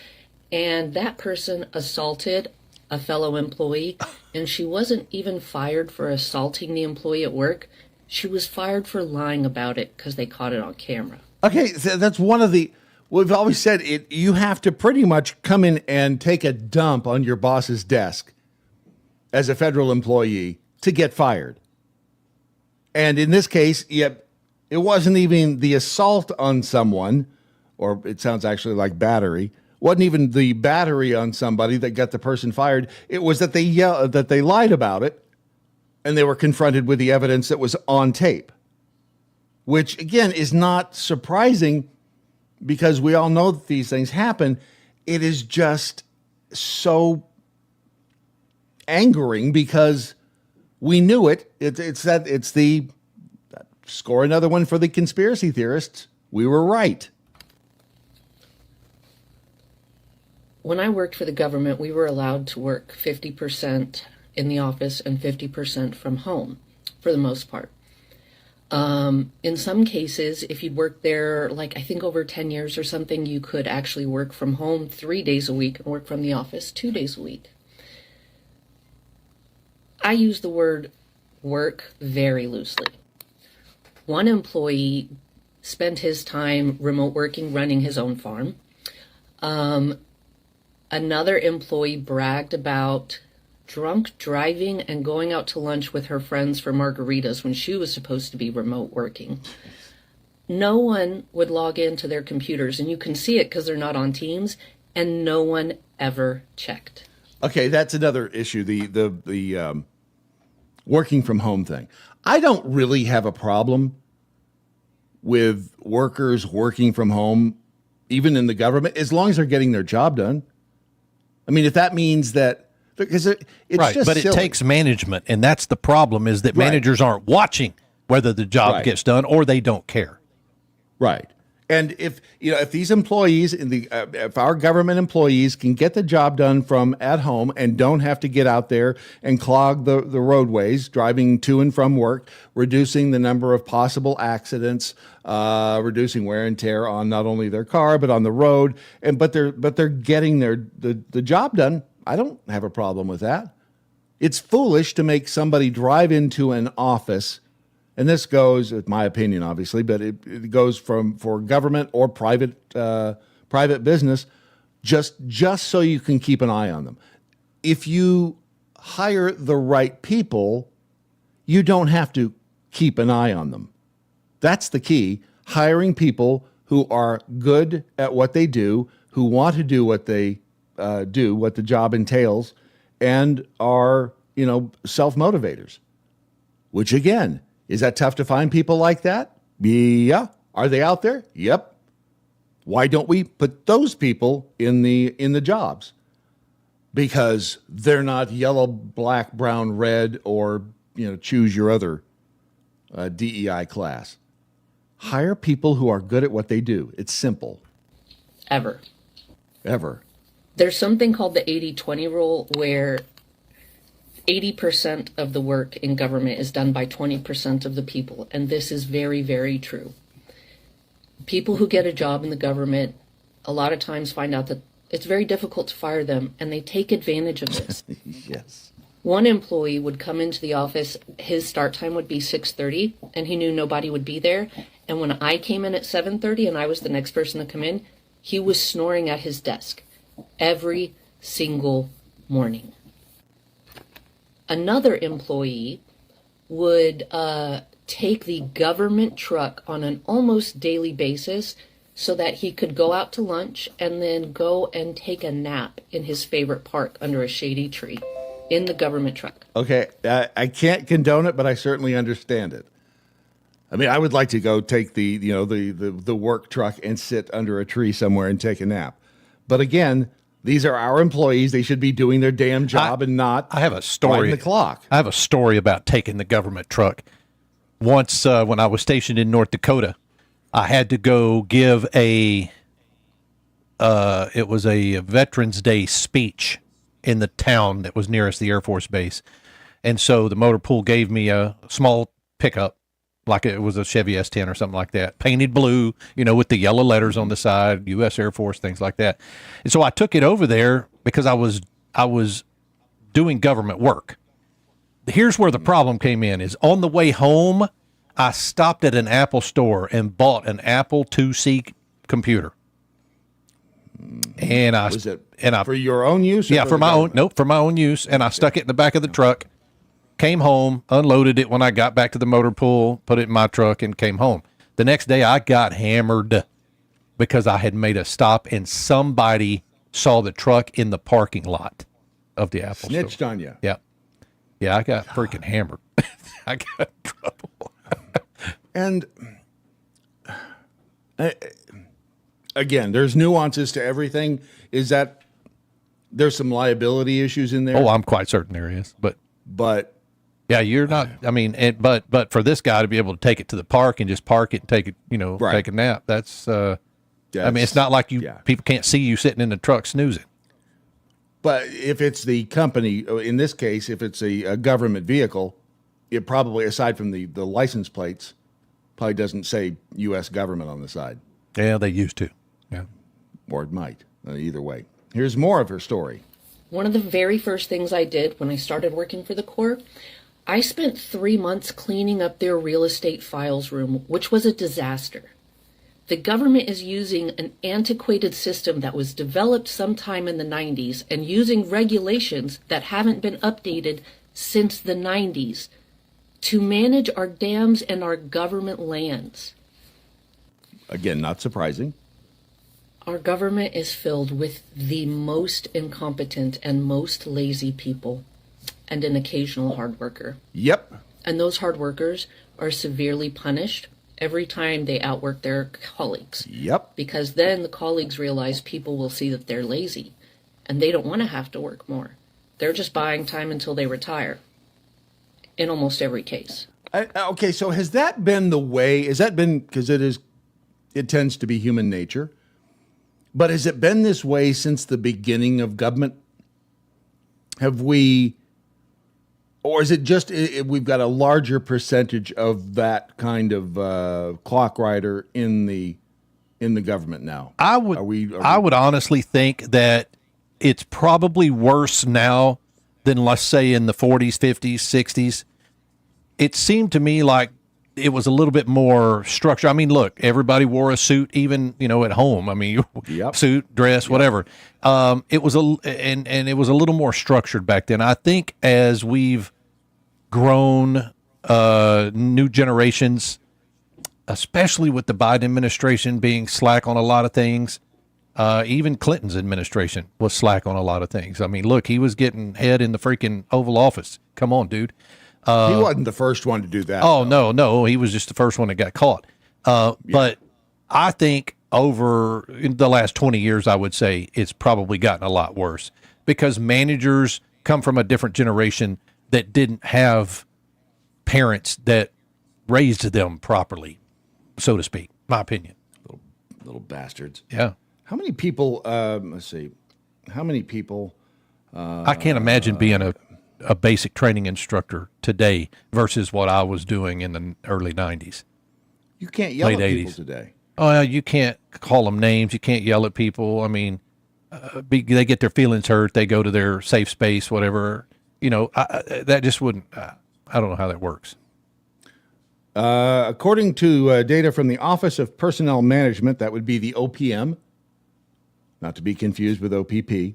and that person assaulted a fellow employee, and she wasn't even fired for assaulting the employee at work. She was fired for lying about it because they caught it on camera. Okay, so that's one of the, we've always said it. You have to pretty much come in and take a dump on your boss's desk as a federal employee to get fired. And in this case, it wasn't even the assault on someone, or it sounds actually like battery. Wasn't even the battery on somebody that got the person fired. It was that they lied about it, and they were confronted with the evidence that was on tape, which again is not surprising because we all know that these things happen. It is just so angering because we knew it. It's the score another one for the conspiracy theorists. We were right. When I worked for the government, we were allowed to work 50% in the office and 50% from home for the most part. In some cases, if you'd worked there, like I think over 10 years or something, you could actually work from home 3 days a week and work from the office 2 days a week. I use the word work very loosely. One employee spent his time remote working, running his own farm. Another employee bragged about drunk driving and going out to lunch with her friends for margaritas when she was supposed to be remote working. No one would log into their computers, and you can see it because they're not on Teams, and no one ever checked. Okay, that's another issue, the working from home thing. I don't really have a problem with workers working from home, even in the government, as long as they're getting their job done. I mean, if that means that, because it's right, just but silly. it takes management, and that's the problem, is that managers aren't watching whether the job gets done or they don't care. Right. And if these employees if our government employees can get the job done from at home and don't have to get out there and clog the roadways driving to and from work, reducing the number of possible accidents, reducing wear and tear on not only their car but on the road, but they're getting the job done, I don't have a problem with that. It's foolish to make somebody drive into an office. And this goes, in my opinion, obviously, but it goes for government or private business, just so you can keep an eye on them. If you hire the right people, you don't have to keep an eye on them. That's the key. Hiring people who are good at what they do, who want to do what they do, what the job entails, and are self-motivators. Which again. Is that tough to find people like that? Yeah. Are they out there? Yep. Why don't we put those people in the jobs? Because they're not yellow, black, brown, red, or choose your other DEI class. Hire people who are good at what they do. It's simple. Ever. ever. There's something called the 80-20 rule where 80% of the work in government is done by 20% of the people. And this is very, very true. People who get a job in the government a lot of times find out that it's very difficult to fire them, and they take advantage of this. Yes. One employee would come into the office, his start time would be 6:30, and he knew nobody would be there. And when I came in at 7:30 and I was the next person to come in, he was snoring at his desk every single morning. Another employee would take the government truck on an almost daily basis so that he could go out to lunch and then go and take a nap in his favorite park under a shady tree in the government truck. Okay, I can't condone it, but I certainly understand it. I mean, I would like to go take the work truck and sit under a tree somewhere and take a nap. But again, these are our employees. They should be doing their damn job and not I have a story. riding the clock. I have a story about taking the government truck. Once when I was stationed in North Dakota, I had to go give it was a Veterans Day speech in the town that was nearest the Air Force Base. And so the motor pool gave me a small pickup, like it was a Chevy S10 or something like that, painted blue, with the yellow letters on the side, U.S. Air Force, things like that. And so I took it over there because I was doing government work. Here's where the problem came in, is on the way home, I stopped at an Apple store and bought an Apple IIc computer. And for your own use? Yeah, for my own use. And I stuck it in the back of the truck, came home, unloaded it when I got back to the motor pool, put it in my truck, and came home. The next day I got hammered because I had made a stop and somebody saw the truck in the parking lot of the Apple Snitched store. on you. Yeah. Yeah, I got freaking hammered. I got in trouble. And again, there's nuances to everything. Is that there's some liability issues in there? Oh, I'm quite certain there is. But yeah, you're not. I mean, but for this guy to be able to take it to the park and just park it and take it, take a nap. That's. I mean, it's not like people can't see you sitting in the truck snoozing. But if it's the company, in this case, if it's a government vehicle, it probably, aside from the license plates, probably doesn't say U.S. government on the side. Yeah, they used to. Yeah. Or it might. Either way. Here's more of her story. One of the very first things I did when I started working for the Corps, I spent 3 months cleaning up their real estate files room, which was a disaster. The government is using an antiquated system that was developed sometime in the 90s and using regulations that haven't been updated since the 90s to manage our dams and our government lands. Again, not surprising. Our government is filled with the most incompetent and most lazy people and an occasional hard worker. Yep. And those hard workers are severely punished every time they outwork their colleagues. Yep. Because then the colleagues realize people will see that they're lazy and they don't want to have to work more. They're just buying time until they retire in almost every case. Okay, so has that been the way? Has that been, because it tends to be human nature, but has it been this way since the beginning of government? Have we, or is it just we've got a larger percentage of that kind of clock rider in the government now? I would honestly think that it's probably worse now than, let's say, in the 40s, 50s, 60s. It seemed to me like it was a little bit more structured. I mean, look, everybody wore a suit, even at home. I mean, suit, dress, whatever. It was it was a little more structured back then. I think as we've grown, new generations, especially with the Biden administration being slack on a lot of things, even Clinton's administration was slack on a lot of things. I mean, look, he was getting head in the freaking Oval Office. Come on, dude. He wasn't the first one to do that. Oh, no. He was just the first one that got caught. But I think over the last 20 years, I would say it's probably gotten a lot worse because managers come from a different generation that didn't have parents that raised them properly, so to speak, my opinion. Little bastards. Yeah. How many people? Let's see. How many people? I can't imagine being a basic training instructor today versus what I was doing in the early 90s. You can't yell late at 80s. people today. Oh, you can't call them names. You can't yell at people. I mean, they get their feelings hurt. They go to their safe space, whatever. That just wouldn't. I don't know how that works. According to data from the Office of Personnel Management, that would be the OPM, not to be confused with OPP.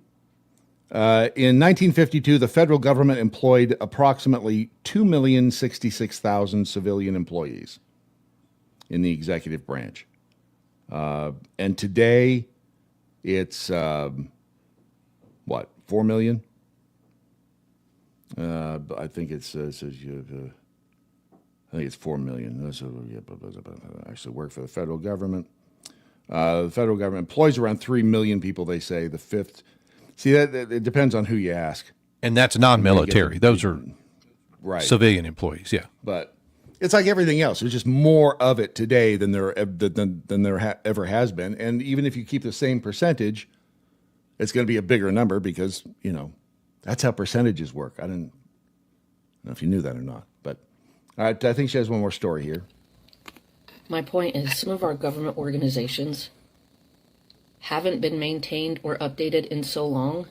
In 1952, the federal government employed approximately 2,066,000 civilian employees in the executive branch. And today, it's, 4 million? I think it's 4 million. I actually work for the federal government. The federal government employs around 3 million people, they say. The fifth. See, that it depends on who you ask. And that's non-military. Those are right. Civilian employees, yeah. But it's like everything else. There's just more of it today than there ever has been. And even if you keep the same percentage, it's going to be a bigger number because, that's how percentages work. I don't know if you knew that or not. But I think she has one more story here. My point is some of our government organizations haven't been maintained or updated in so long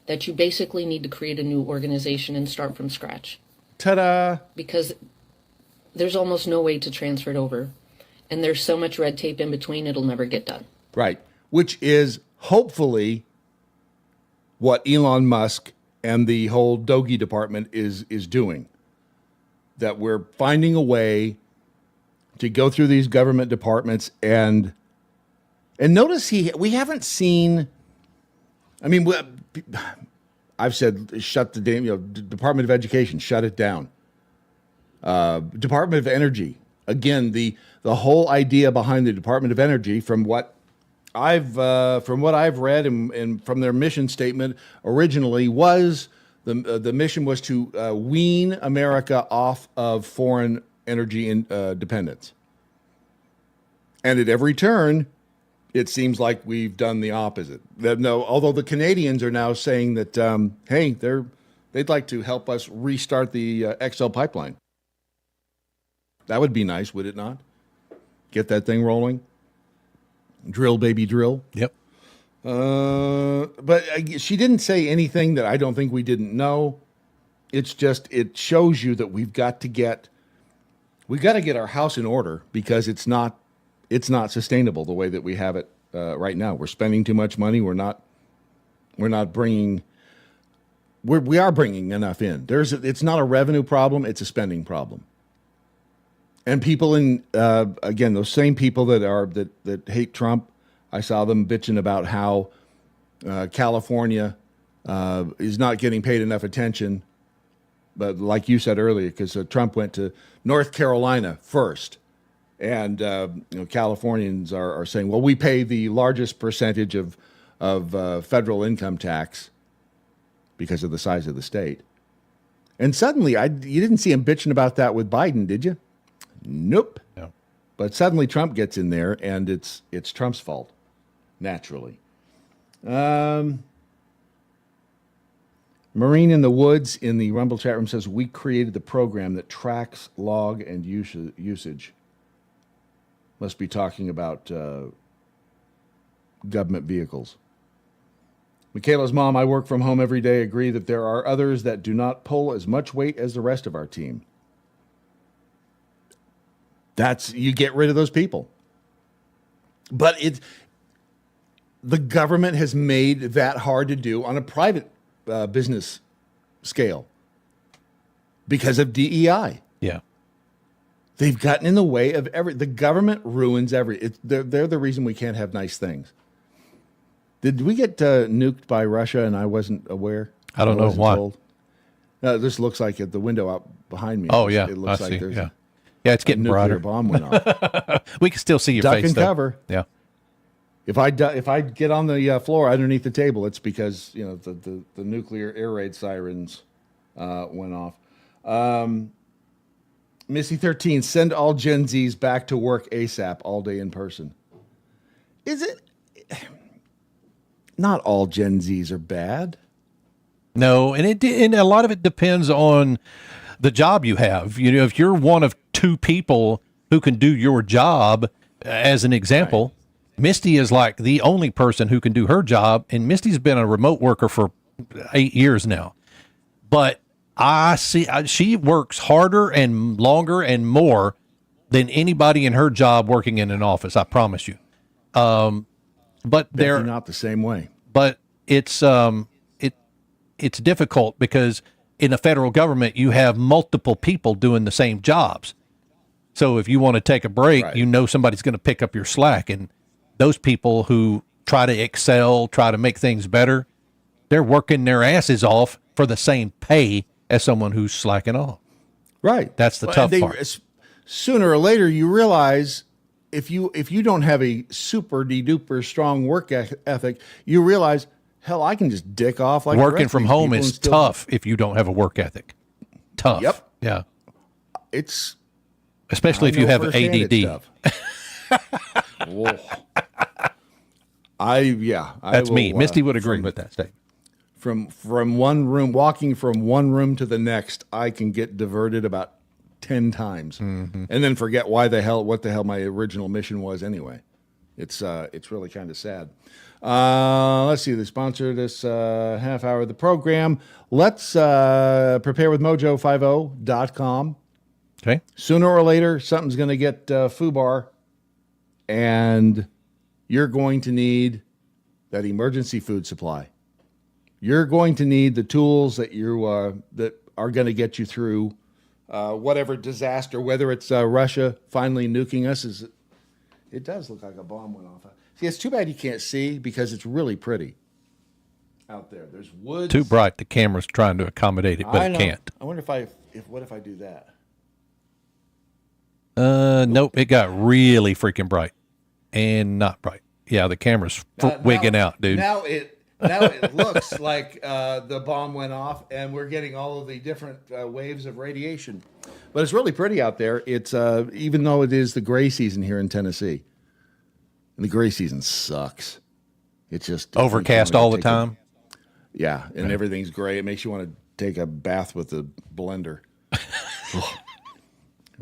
that you basically need to create a new organization and start from scratch. Ta-da! Because there's almost no way to transfer it over. And there's so much red tape in between, it'll never get done. Right. Which is hopefully what Elon Musk and the whole Doge department is doing. That we're finding a way to go through these government departments and notice we haven't seen. I mean, I've said shut the damn Department of Education, shut it down. Department of Energy, again, the whole idea behind the Department of Energy, from what I've read and from their mission statement originally, was the mission was to wean America off of foreign energy dependence. And at every turn, it seems like we've done the opposite. Although the Canadians are now saying that, hey, they'd like to help us restart the XL pipeline. That would be nice, would it not? Get that thing rolling. Drill, baby, drill. Yep. But she didn't say anything that I don't think we didn't know. It's just, it shows you that we've got to get our house in order because it's not sustainable the way that we have it right now. We're spending too much money. We are bringing enough in. It's not a revenue problem. It's a spending problem. And people again, those same people that hate Trump, I saw them bitching about how California is not getting paid enough attention. But like you said earlier, because Trump went to North Carolina first. And Californians are saying, well, we pay the largest percentage of federal income tax because of the size of the state. And suddenly, you didn't see him bitching about that with Biden, did you? Nope. No. But suddenly Trump gets in there, and it's Trump's fault, naturally. Marine in the Woods in the Rumble chat room says, we created the program that tracks log and usage. Must be talking about government vehicles. Michaela's mom, I work from home every day, agree that there are others that do not pull as much weight as the rest of our team. You get rid of those people. But the government has made that hard to do on a private business scale because of DEI. Yeah. They've gotten in the way of the government ruins they're the reason we can't have nice things. Did we get nuked by Russia and I wasn't aware? I don't know why. Told? This looks like at the window out behind me. Oh, yeah. It looks I like see. there's yeah, it's getting nuclear brighter. Bomb went off. We can still see your Duck face, and though. cover. Yeah. If I get on the floor underneath the table, it's because the nuclear air raid sirens went off. Missy 13, send all Gen Zs back to work ASAP, all day in person. Is it? not all Gen Zs are bad. No, and a lot of it depends on the job you have. You know, if you're one of two people who can do your job, as an example, Misty is like the only person who can do her job, and Misty's been a remote worker for 8 years now. But I see she works harder and longer and more than anybody in her job working in an office. I promise you. But they're not the same way. But it's difficult because in the federal government you have multiple people doing the same jobs. So if you want to take a break, you know somebody's going to pick up your slack, and those people who try to excel, try to make things better, they're working their asses off for the same pay as someone who's slacking off. Right. That's the tough part. Sooner or later, you realize if you don't have a super duper strong work ethic, you realize, hell, I can just dick off like working from home is tough if you don't have a work ethic. Tough. Yep. Yeah. It's especially if you have ADD. That's me. Misty would agree with that statement. From one room, walking from one room to the next, I can get diverted about 10 times, and then forget what the hell my original mission was anyway. It's really kind of sad. Let's see. They sponsor this half hour of the program. Let's preparewithmojo50.com. Okay. Sooner or later, something's going to get FUBAR, and you're going to need that emergency food supply. You're going to need the tools that that are going to get you through whatever disaster, whether it's Russia finally nuking us. It does look like a bomb went off. See, it's too bad you can't see because it's really pretty out there. There's woods. Too bright. The camera's trying to accommodate it, but it can't. I wonder what if I do that? Nope. It got really freaking bright and not bright. Yeah, the camera's wigging out, dude. Now it looks like the bomb went off, and we're getting all of the different waves of radiation. But it's really pretty out there. It's even though it is the gray season here in Tennessee, and the gray season sucks. It's just overcast all the time. And everything's gray. It makes you want to take a bath with a blender. It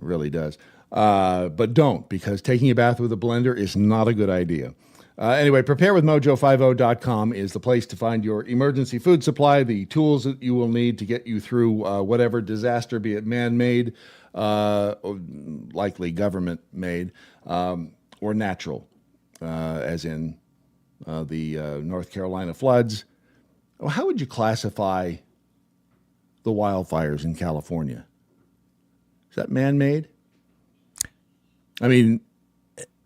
really does. But don't, because taking a bath with a blender is not a good idea. Anyway, preparewithmojo50.com is the place to find your emergency food supply, the tools that you will need to get you through whatever disaster, be it man-made, or likely government-made, or natural, as in the North Carolina floods. Well, how would you classify the wildfires in California? Is that man-made? I mean,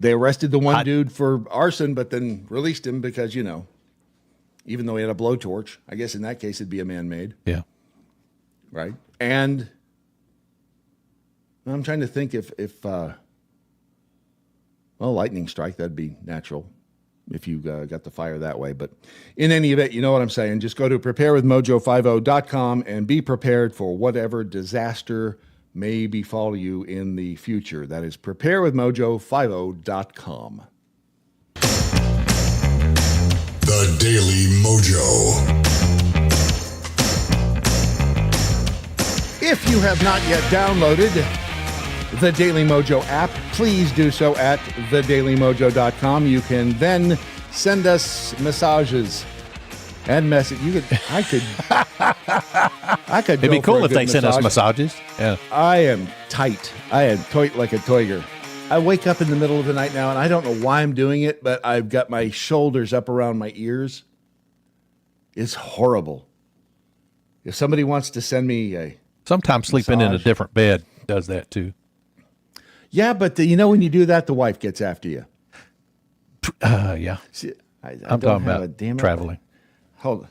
they arrested the one dude for arson, but then released him because, even though he had a blowtorch, I guess in that case it'd be a man-made. Yeah. Right? And I'm trying to think if lightning strike, that'd be natural if you got the fire that way. But in any event, you know what I'm saying. Just go to preparewithmojo50.com and be prepared for whatever disaster may befall you in the future. That is preparewithmojo50.com. The Daily Mojo. If you have not yet downloaded the Daily Mojo app, please do so at thedailymojo.com. You can then send us massages and message. I could. It'd be cool if they sent us massages. Yeah. I am tight. I am tight like a toiger. I wake up in the middle of the night now, and I don't know why I'm doing it, but I've got my shoulders up around my ears. It's horrible. If somebody wants to send me a sometimes sleeping in a different bed does that too. Yeah, but when you do that, the wife gets after you. Yeah. See, I'm talking about traveling. Hold on.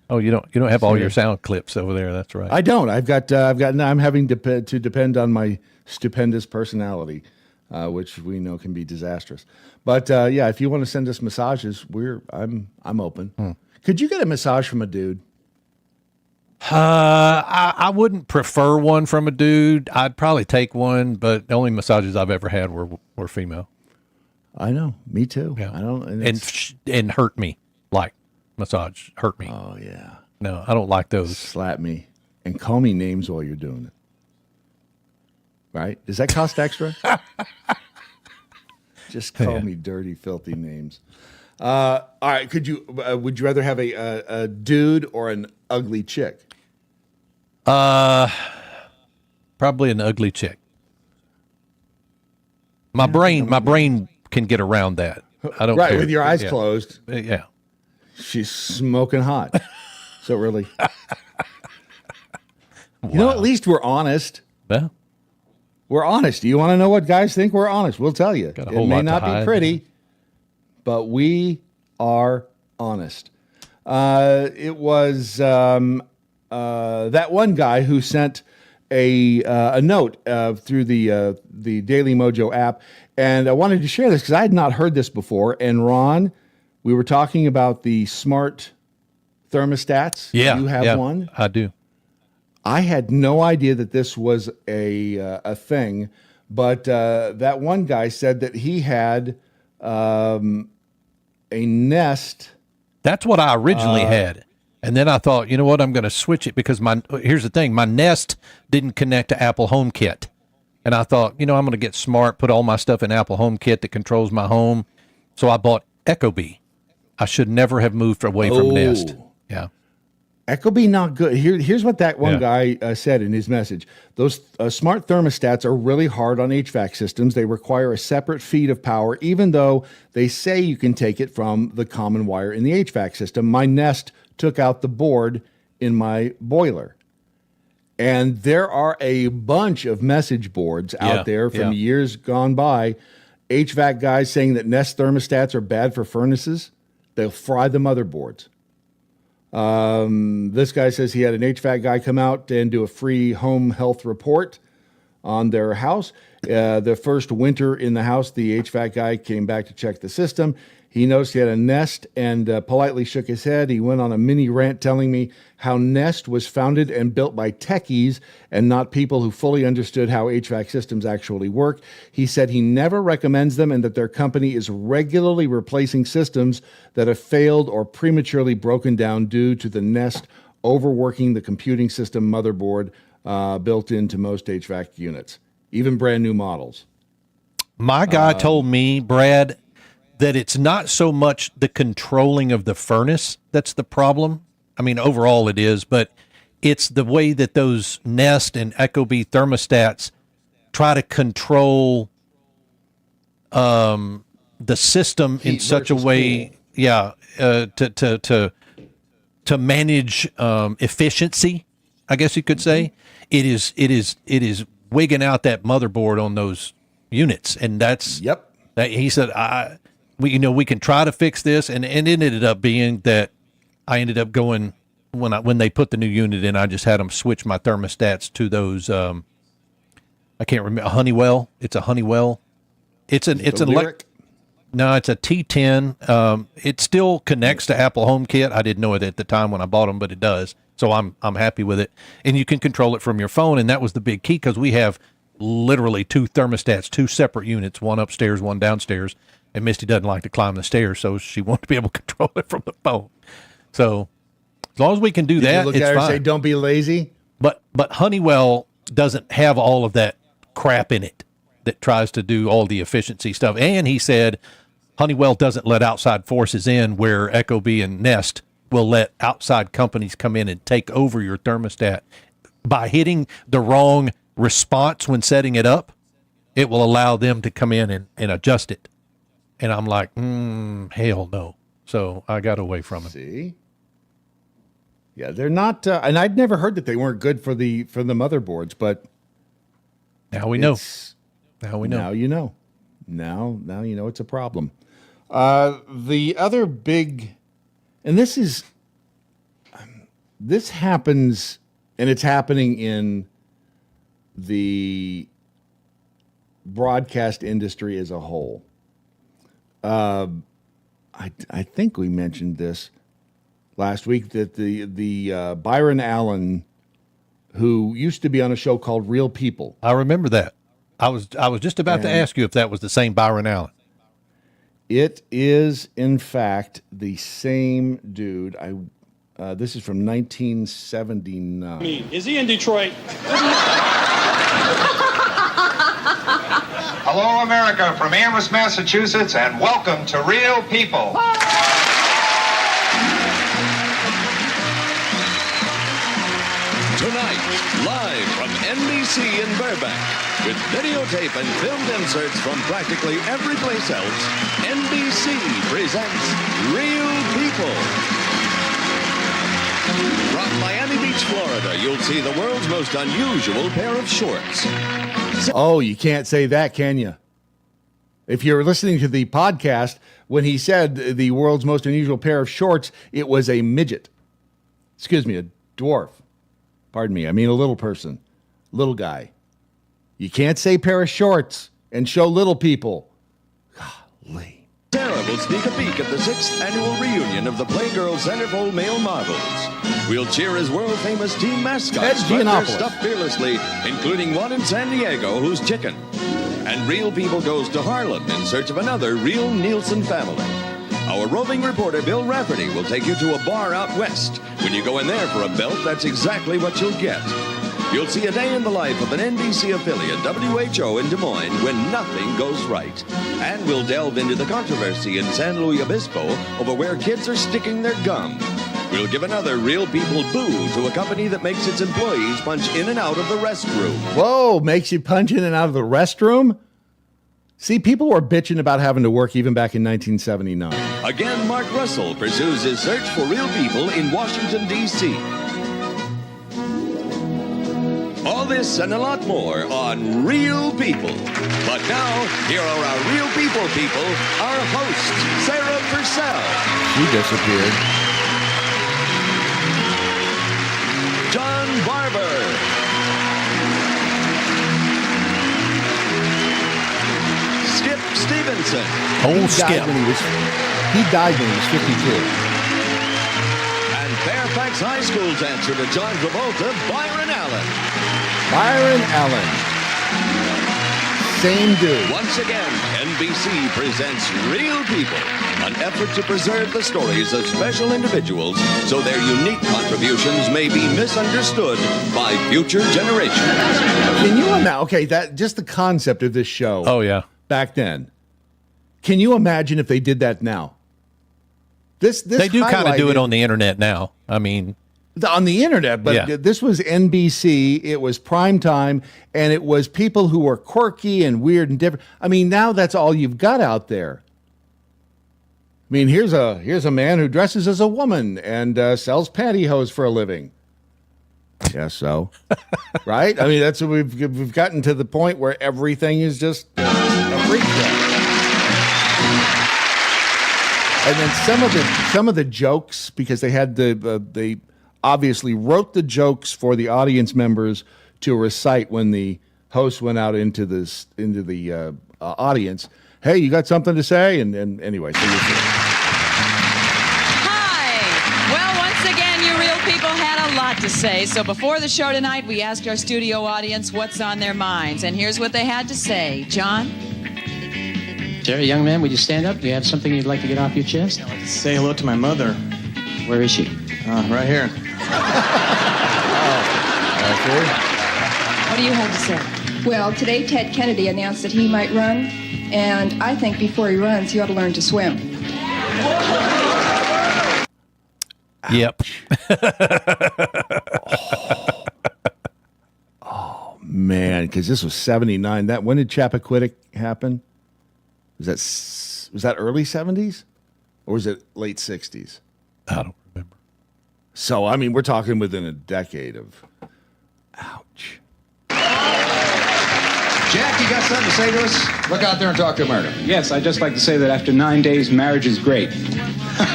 Oh, you don't have all your sound clips over there. That's right. I don't. I'm having to depend on my stupendous personality, which we know can be disastrous. But if you want to send us massages, I'm open. Could you get a massage from a dude? I wouldn't prefer one from a dude. I'd probably take one, but the only massages I've ever had were female. I know. Me too. Yeah. I don't. And hurt me, like massage hurt me. Oh yeah. No, I don't like those. Slap me and call me names while you're doing it. Right? Does that cost extra? Just call me dirty, filthy names. All right. Would you rather have a dude or an ugly chick? Probably an ugly chick. My brain can get around that. I don't care. With your eyes closed. Yeah. She's smoking hot. So really. You know, at least we're honest. Yeah. We're honest. Do you want to know what guys think? We're honest. We'll tell you. Got a It whole may lot to not be hide. pretty, but we are honest. It was that one guy who sent a note through the Daily MoJo app, and I wanted to share this because I had not heard this before. And Ron, we were talking about the smart thermostats. Yeah. You have one? I do. I had no idea that this was a thing, but that one guy said that he had a Nest. That's what I originally had. And then I thought, you know what, I'm going to switch it because here's the thing, my Nest didn't connect to Apple HomeKit. And I thought, I'm going to get smart, put all my stuff in Apple HomeKit that controls my home. So I bought Ecobee. I should never have moved away from Nest. Yeah. Ecobee not good. Here's what that one guy said in his message. Those smart thermostats are really hard on HVAC systems. They require a separate feed of power, even though they say you can take it from the common wire in the HVAC system. My Nest took out the board in my boiler. And there are a bunch of message boards out there from years gone by. HVAC guys saying that Nest thermostats are bad for furnaces. They'll fry the motherboards. This guy says he had an HVAC guy come out and do a free home health report on their house. The first winter in the house, the HVAC guy came back to check the system. He noticed he had a Nest and politely shook his head. He went on a mini rant telling me how Nest was founded and built by techies and not people who fully understood how HVAC systems actually work. He said he never recommends them and that their company is regularly replacing systems that have failed or prematurely broken down due to the Nest overworking the computing system motherboard built into most HVAC units, even brand new models. My guy told me, Brad, that it's not so much the controlling of the furnace that's the problem. I mean, overall it is, but it's the way that those Nest and Ecobee thermostats try to control the system in such a way, to manage efficiency, I guess you could say. It is wigging out that motherboard on those units, and that's that. He said, we can try to fix this, and it ended up being that I ended up going when they put the new unit in. I just had them switch my thermostats to those. I can't remember, a Honeywell. It's a Honeywell. It's a Lyric? No, it's a T10. It still connects to Apple HomeKit. I didn't know it at the time when I bought them, but it does. So I'm happy with it, and you can control it from your phone, and that was the big key because we have literally two thermostats, two separate units, one upstairs, one downstairs. And Misty doesn't like to climb the stairs, so she wants to be able to control it from the phone. So as long as we can do that, you look it's at her fine. and say, "Don't be lazy." But Honeywell doesn't have all of that crap in it that tries to do all the efficiency stuff. And he said Honeywell doesn't let outside forces in, where Ecobee and Nest will let outside companies come in and take over your thermostat by hitting the wrong response when setting it up. It will allow them to come in and adjust it. And I'm like, hell no. So I got away from it. See? Yeah, they're not, and I'd never heard that they weren't good for the motherboards, but now we know. Now we know. Now you know. Now you know it's a problem. The other big, and this happens, and it's happening in the broadcast industry as a whole. I think we mentioned this last week that the Byron Allen, who used to be on a show called Real People. I remember that. I was just about to ask you if that was the same Byron Allen. It is, in fact, the same dude. This is from 1979. Is he in Detroit? Hello, America, from Amherst, Massachusetts, and welcome to Real People. Tonight, live from NBC in Burbank, with videotape and filmed inserts from practically every place else, NBC presents Real People. From Miami Beach, Florida, you'll see the world's most unusual pair of shorts. Oh, you can't say that, can you? If you're listening to the podcast, when he said the world's most unusual pair of shorts, it was a midget. Excuse me, a dwarf. Pardon me, I mean a little person. Little guy. You can't say pair of shorts and show little people. Golly. Sarah will sneak a peek at the 6th annual reunion of the Playgirl Centerfold Male Marvels. We'll cheer as world-famous team mascots strut their stuff fearlessly, including one in San Diego who's chicken. And Real People goes to Harlem in search of another real Nielsen family. Our roving reporter, Bill Rafferty, will take you to a bar out west. When you go in there for a belt, that's exactly what you'll get. You'll see a day in the life of an NBC affiliate, WHO, in Des Moines, when nothing goes right. And we'll delve into the controversy in San Luis Obispo over where kids are sticking their gum. We'll give another Real People boo to a company that makes its employees punch in and out of the restroom. Whoa, makes you punch in and out of the restroom? See, people were bitching about having to work even back in 1979. Again, Mark Russell pursues his search for real people in Washington, D.C. All this and a lot more on Real People. But now, here are our Real People, our host, Sarah Purcell. She disappeared. John Barber. Skip Stevenson. Old Skip. He died when he was 52. And Fairfax High School's answer to John Travolta, Byron Allen. Byron Allen. Same dude. Once again, NBC presents Real People, an effort to preserve the stories of special individuals so their unique contributions may be misunderstood by future generations. Can you imagine? Okay, that just the concept of this show. Oh, yeah. Back then. Can you imagine if they did that now? This they do kind of do it on the internet now. I mean, on the internet, but this was NBC. It was prime time, and it was people who were quirky and weird and different. I mean, now that's all you've got out there. I mean, here's a man who dresses as a woman and sells pantyhose for a living. Yeah, so right. I mean, that's what we've gotten to the point where everything is just a freak show. And then some of the jokes, because they had they obviously wrote the jokes for the audience members to recite when the host went out into the audience. Hey, you got something to say? And anyway, so Hi. Well, once again, you real people had a lot to say. So before the show tonight, we asked our studio audience what's on their minds, and here's what they had to say. John. Jerry, young man, would you stand up? Do you have something you'd like to get off your chest? I'd like to say hello to my mother. Where is she? Right here. What do you have to say? Well, today Ted Kennedy announced that he might run, and I think before he runs, he ought to learn to swim. Yep. Oh man, because this was 79. When did Chappaquiddick happen? Was that early 70s? Or was it late 60s? I don't remember. So, I mean, we're talking within a decade of... Ouch. Jack, you got something to say to us? Look out there and talk to America. Yes, I'd just like to say that after 9 days, marriage is great.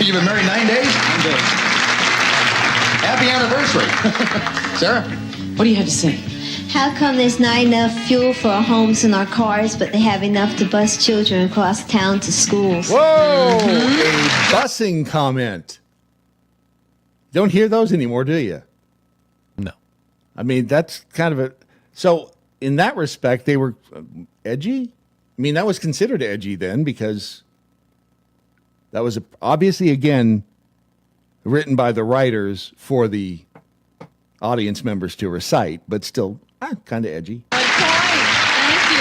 You've been married 9 days? 9 days. Happy anniversary. Sarah? What do you have to say? How come there's not enough fuel for our homes and our cars, but they have enough to bus children across town to schools? Whoa! A busing comment. Don't hear those anymore, do you? No. I mean, that's kind of a... So, in that respect, they were edgy? I mean, that was considered edgy then because That was obviously, again, written by the writers for the audience members to recite, but still kind of edgy. Thank you.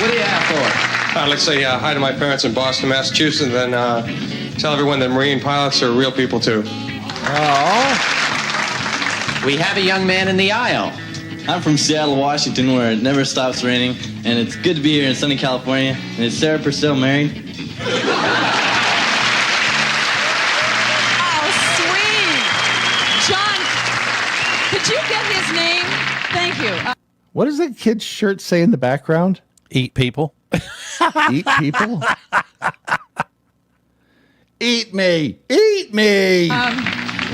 What do you have for? I'd like to say hi to my parents in Boston, Massachusetts, and tell everyone that Marine pilots are real people, too. Oh. We have a young man in the aisle. I'm from Seattle, Washington, where it never stops raining, and it's good to be here in sunny California. And is Sarah Purcell married? Oh, sweet. John, could you get his name? Thank you. What does that kid's shirt say in the background? Eat people. Eat people? Eat me. Eat me.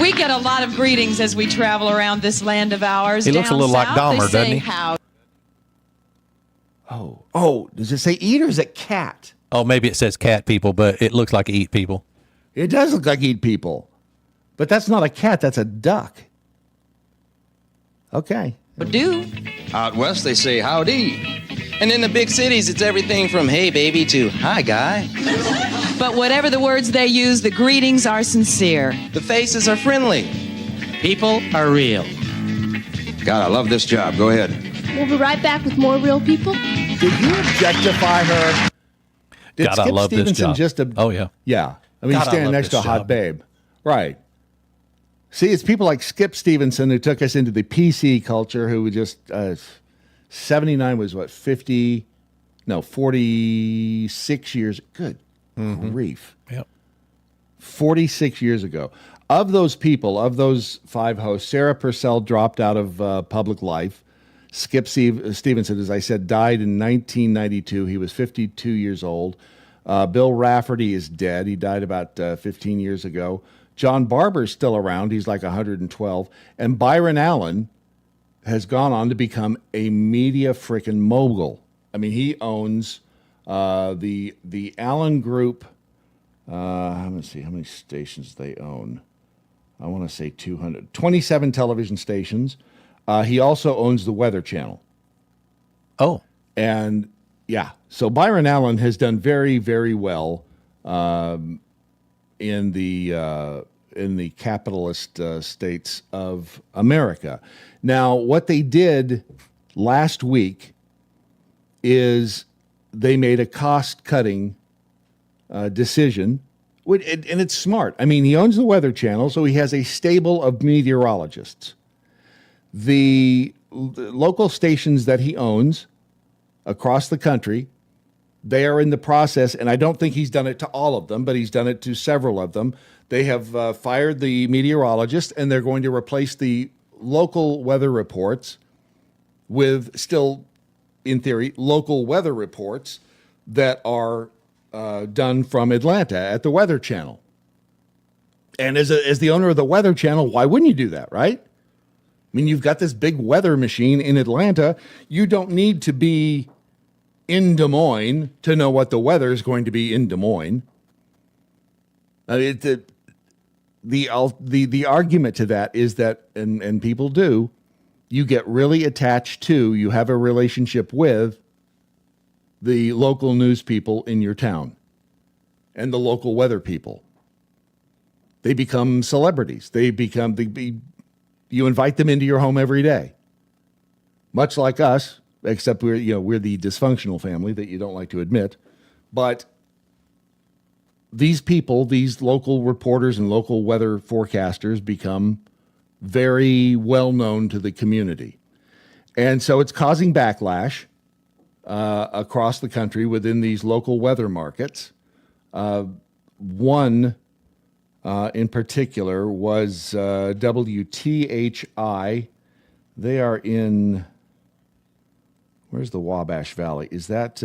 We get a lot of greetings as we travel around this land of ours. He looks a little like Dahmer, doesn't he? How. Oh, does it say eat or is it cat? Oh, maybe it says cat people, but it looks like eat people. It does look like eat people. But that's not a cat, that's a duck. Okay. Do. Out west, they say howdy. And in the big cities, it's everything from hey, baby, to hi, guy. But whatever the words they use, the greetings are sincere. The faces are friendly. People are real. God, I love this job. Go ahead. We'll be right back with more real people. Did you objectify her? Did God, I Skip love this Stevenson job. Oh, yeah. Yeah. I mean, God, he's I standing love next to a this hot job. babe. Right. See, it's people like Skip Stevenson who took us into the PC culture, who just 79 was what, 46 years. Good grief. Yep. 46 years ago. Of those people, of those 5 hosts, Sarah Purcell dropped out of public life. Skip Stevenson, as I said, died in 1992. He was 52 years old. Bill Rafferty is dead. He died about 15 years ago. John Barber's still around. He's like 112. And Byron Allen has gone on to become a media frickin' mogul. I mean, he owns the Allen Group. Let me see how many stations they own. I want to say 27 television stations. He also owns the Weather Channel. Oh. And yeah, so Byron Allen has done very, very well in the capitalist states of America. Now, what they did last week is they made a cost-cutting decision, and it's smart. I mean, he owns the Weather Channel, so he has a stable of meteorologists. The local stations that he owns across the country, they are in the process, and I don't think he's done it to all of them, but he's done it to several of them. They have fired the meteorologist, and they're going to replace the local weather reports with still, in theory, local weather reports that are done from Atlanta at the Weather Channel. And as the owner of the Weather Channel, why wouldn't you do that, right? I mean, you've got this big weather machine in Atlanta. You don't need to be in Des Moines to know what the weather is going to be in Des Moines. The argument to that is that, and people do, you get really attached to, you have a relationship with the local news people in your town and the local weather people. They become celebrities. You invite them into your home every day. Much like us, except we're the dysfunctional family that you don't like to admit. But these people, these local reporters and local weather forecasters become very well known to the community. And so it's causing backlash across the country within these local weather markets. One in particular was WTHI. They are in, where's the Wabash Valley? Is it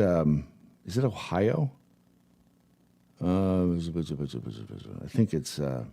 Ohio? I think it's, I'm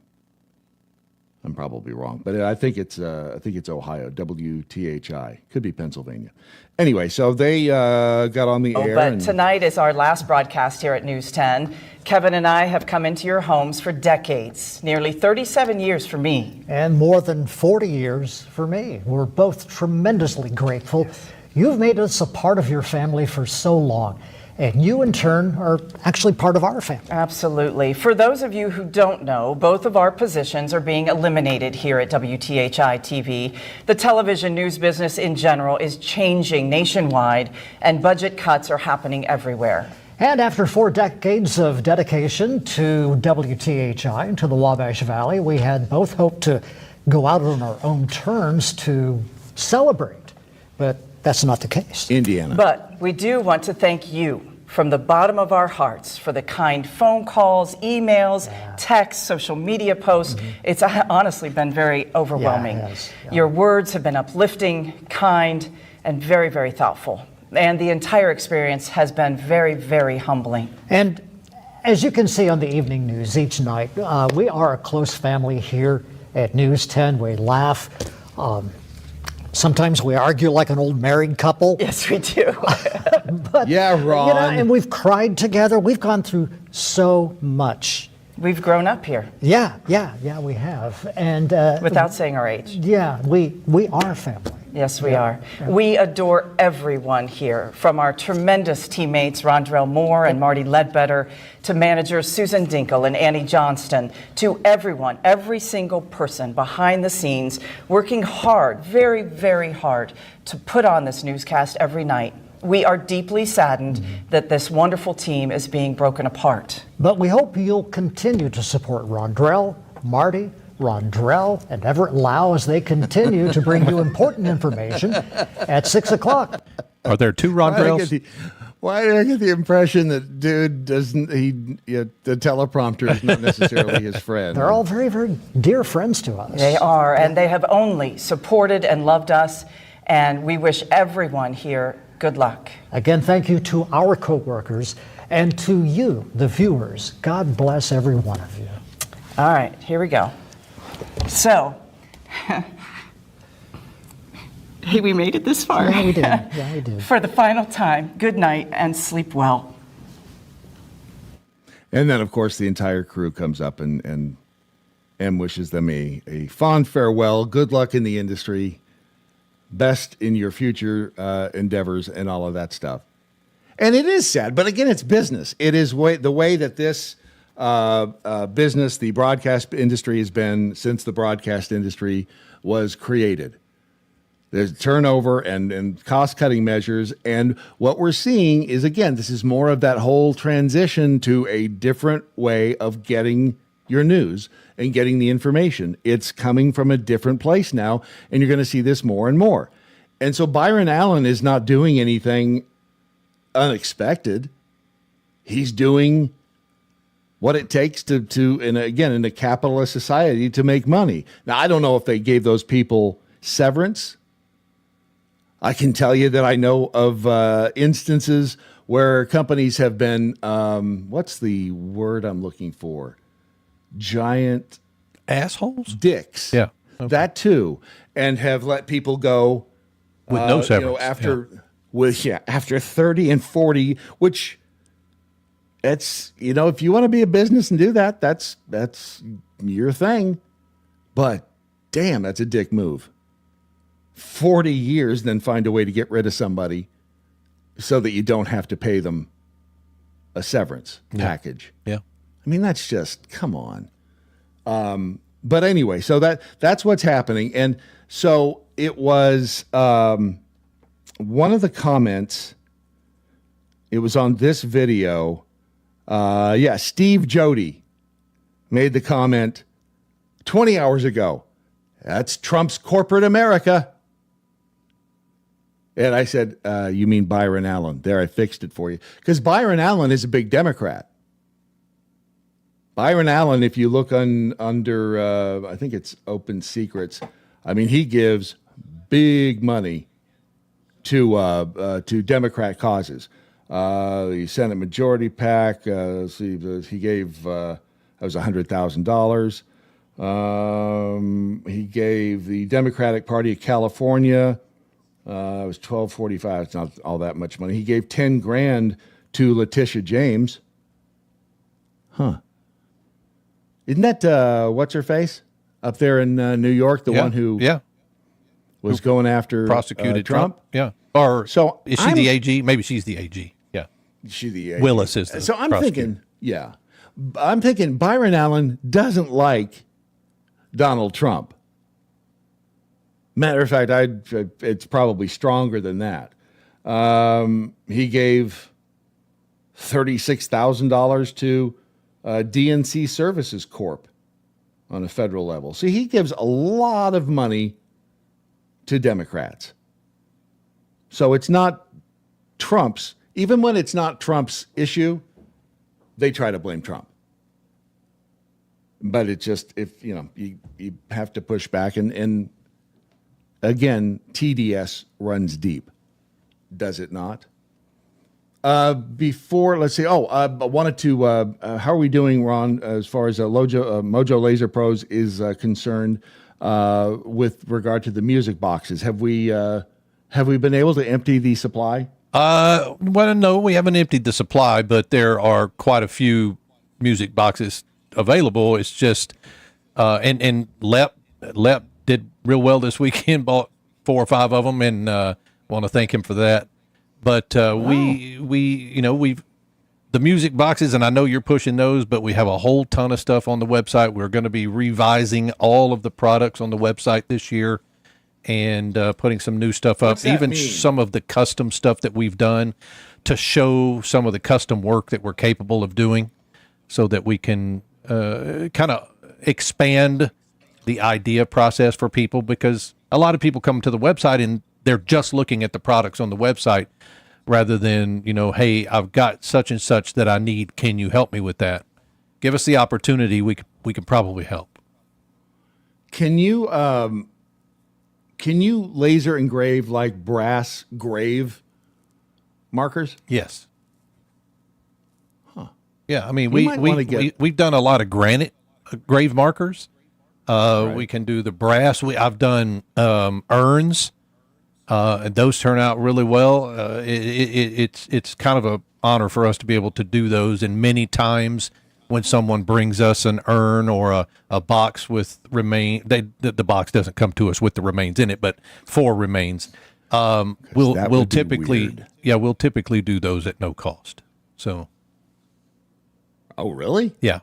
probably wrong, but I think it's Ohio, WTHI. Could be Pennsylvania. Anyway, so they got on the air. But tonight is our last broadcast here at News 10. Kevin and I have come into your homes for decades, nearly 37 years for me. And more than 40 years for me. We're both tremendously grateful. Yes. You've made us a part of your family for so long. And you, in turn, are actually part of our family. Absolutely. For those of you who don't know, both of our positions are being eliminated here at WTHI TV. The television news business in general is changing nationwide, and budget cuts are happening everywhere. And after 4 decades of dedication to WTHI and to the Wabash Valley, we had both hoped to go out on our own terms to celebrate. But that's not the case. Indiana. But we do want to thank you from the bottom of our hearts for the kind phone calls, emails, texts, social media posts. It's honestly been very overwhelming. Yeah, it has. Yeah. Your words have been uplifting, kind, and very, very thoughtful. And the entire experience has been very, very humbling. And as you can see on the evening news each night, we are a close family here at News 10. We laugh. Sometimes we argue like an old married couple. Yes, we do. But, yeah, Ron. You know, and we've cried together. We've gone through so much. We've grown up here. Yeah, we have. And without saying our age. Yeah, we are family. Yes, we are. Yeah. We adore everyone here, from our tremendous teammates, Rondrell Moore and Marty Ledbetter, to managers Susan Dinkle and Annie Johnston, to everyone, every single person behind the scenes, working hard, very, very hard, to put on this newscast every night. We are deeply saddened that this wonderful team is being broken apart. But we hope you'll continue to support Rondrell, Marty, Rondrell, and Everett Lau as they continue to bring you important information at 6 o'clock. Are there 2 Rondrells? Why did I get the impression that dude doesn't, the teleprompter is not necessarily his friend? They're all very, very dear friends to us. They are, and they have only supported and loved us, and we wish everyone here good luck. Again, thank you to our coworkers and to you, the viewers. God bless every one of you. All right, here we go. So, hey, we made it this far. Yeah, we did. Yeah, we did. For the final time, good night and sleep well. And then, of course, the entire crew comes up and wishes them a fond farewell, good luck in the industry, best in your future endeavors, and all of that stuff. And it is sad, but again, it's business. It is the way that this business, the broadcast industry, has been since the broadcast industry was created. There's turnover and cost-cutting measures, and what we're seeing is, again, this is more of that whole transition to a different way of getting your news and getting the information. It's coming from a different place now, and you're going to see this more and more. And so Byron Allen is not doing anything unexpected. He's doing what it takes to in a capitalist society, to make money. Now, I don't know if they gave those people severance. I can tell you that I know of instances where companies have been, what's the word I'm looking for? Giant assholes? Dicks. Yeah. Okay. That too. And have let people go with no severance. After 30 and 40, which it's, if you want to be a business and do that, that's your thing. But damn, that's a dick move. 40 years, then find a way to get rid of somebody so that you don't have to pay them a severance package. Yeah. I mean, that's just, come on. But anyway, so that's what's happening. And so it was one of the comments, it was on this video. Steve Jody made the comment 20 hours ago. That's Trump's corporate America. And I said, you mean Byron Allen. There, I fixed it for you. Because Byron Allen is a big Democrat. Byron Allen, if you look under, I think it's Open Secrets, I mean, he gives big money to Democrat causes. The Senate Majority PAC, he gave, that was $100,000. He gave the Democratic Party of California, it was $1,245. It's not all that much money. He gave $10,000 to Letitia James. Huh. Isn't that, what's her face? Up there in New York, the one who was going after prosecuted Trump? Yeah. Or so is she the AG? Maybe she's the AG. Yeah. Willis is the So I'm prosecutor. thinking, I'm thinking Byron Allen doesn't like Donald Trump. Matter of fact, it's probably stronger than that. He gave $36,000 to DNC Services Corp on a federal level. See, he gives a lot of money to Democrats. So it's not Trump's. Even when it's not Trump's issue, they try to blame Trump. But it's just, if you have to push back. And again, TDS runs deep. Does it not? Let's see. I wanted to, how are we doing, Ron, as far as Mojo Laser Pros is concerned with regard to the music boxes? Have we been able to empty the supply? Well, no, we haven't emptied the supply, but there are quite a few music boxes available. It's just, and Lep did real well this weekend, bought 4 or 5 of them, and want to thank him for that. But we've the music boxes, and I know you're pushing those, but we have a whole ton of stuff on the website. We're going to be revising all of the products on the website this year and putting some new stuff up, even some of the custom stuff that we've done to show some of the custom work that we're capable of doing so that we can kind of expand the idea process for people, because a lot of people come to the website and they're just looking at the products on the website rather than, hey, I've got such and such that I need. Can you help me with that? Give us the opportunity. We can probably help. Can you laser engrave like brass grave markers? Yes. Huh. Yeah, I mean, we've done a lot of granite grave markers. Right. We can do the brass. I've done urns. And those turn out really well. It's kind of an honor for us to be able to do those. And many times when someone brings us an urn or a box with the box doesn't come to us with the remains in it, but 4 remains. We'll typically do those at no cost. So. Oh, really? Yeah.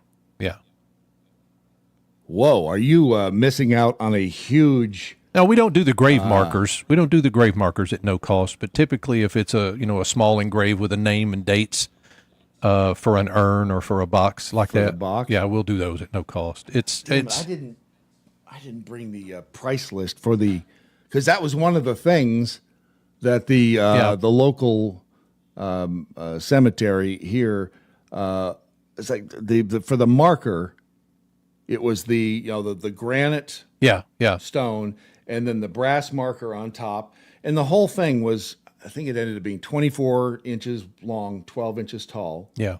Whoa, are you missing out on a huge? No, we don't do the grave markers. We don't do the grave markers at no cost. But typically, if it's a small engrave with a name and dates for an urn or for a box like that, yeah, we'll do those at no cost. I didn't bring the price list for because that was one of the things that the local cemetery here. It's like for the marker, it was the granite stone, and then the brass marker on top, and the whole thing was, I think it ended up being 24 inches long, 12 inches tall. Yeah.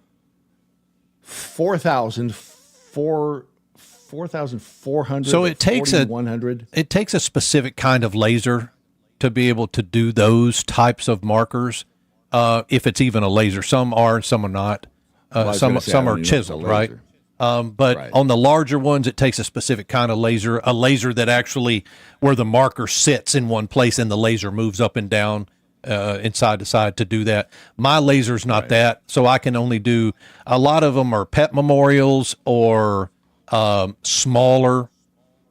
4,400. So it takes 4,100. It takes a specific kind of laser to be able to do those types of markers. If it's even a laser, some are, some are not. Some are chiseled, right? But on the larger ones, it takes a specific kind of laser, a laser that actually where the marker sits in one place and the laser moves up and down and side to side to do that. My laser's not that, so I can only do, a lot of them are pet memorials or smaller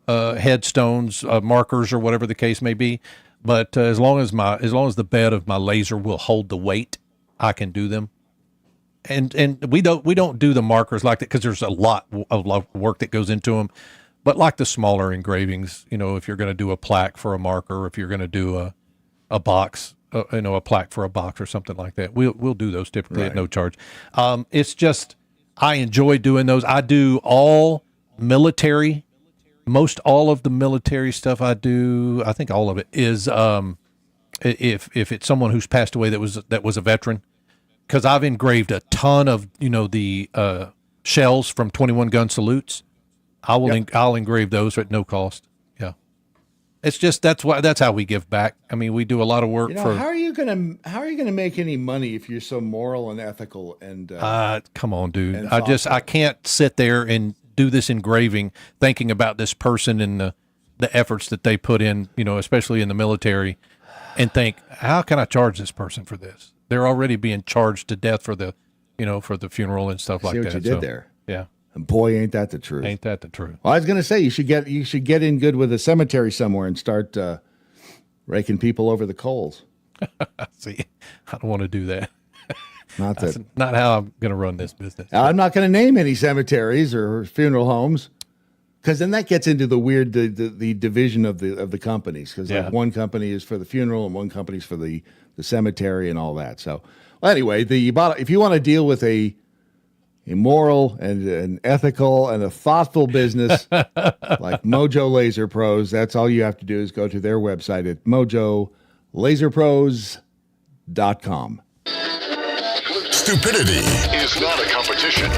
headstones, markers, or whatever the case may be. But as long as the bed of my laser will hold the weight, I can do them. And we don't do the markers like that because there's a lot of work that goes into them. But like the smaller engravings, if you're going to do a plaque for a marker, if you're going to do a box, a plaque for a box or something like that, we'll do those typically at no charge. It's just I enjoy doing those. I do all military, most all of the military stuff I do. I think all of it is if it's someone who's passed away that was a veteran. Because I've engraved a ton of the shells from 21 gun salutes. I'll engrave those at no cost. Yeah, it's just that's how we give back. I mean, we do a lot of work for. How are you gonna make any money if you're so moral and ethical and? Come on, dude. I can't sit there and do this engraving thinking about this person and the efforts that they put in. Especially in the military, and think, how can I charge this person for this? They're already being charged to death for the, for the funeral and stuff like See that. what you did there. Yeah. And boy, ain't that the truth. Ain't that the truth? Well, I was going to say you should get in good with a cemetery somewhere and start raking people over the coals. See, I don't want to do that. That's not how I'm going to run this business. I'm not going to name any cemeteries or funeral homes, because then that gets into the weird the division of the companies. Because like one company is for the funeral and one company is for the cemetery and all that. So, well, anyway, if you want to deal with a moral and an ethical and a thoughtful business like Mojo Laser Pros, that's all you have to do is go to their website at mojolaserpros.com. Stupidity is not a competition.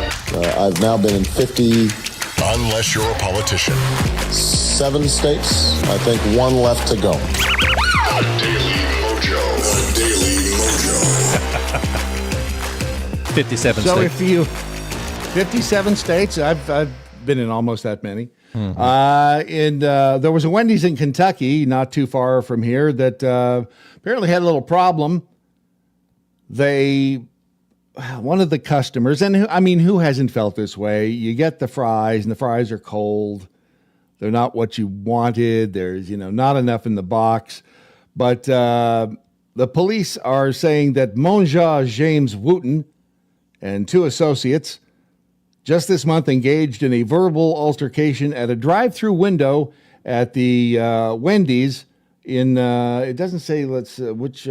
I've now been in 50... Unless you're a politician. 7 states. I think 1 left to go. Daily Mojo. The Daily Mojo. 57 so states. So if you... 57 states. I've been in almost that many. Mm-hmm. There was a Wendy's in Kentucky, not too far from here, that apparently had a little problem. One of the customers, and who hasn't felt this way? You get the fries, and the fries are cold. They're not what you wanted. There's, not enough in the box. But the police are saying that Monja James Wooten and 2 associates just this month engaged in a verbal altercation at a drive-through window at the Wendy's in, it doesn't say which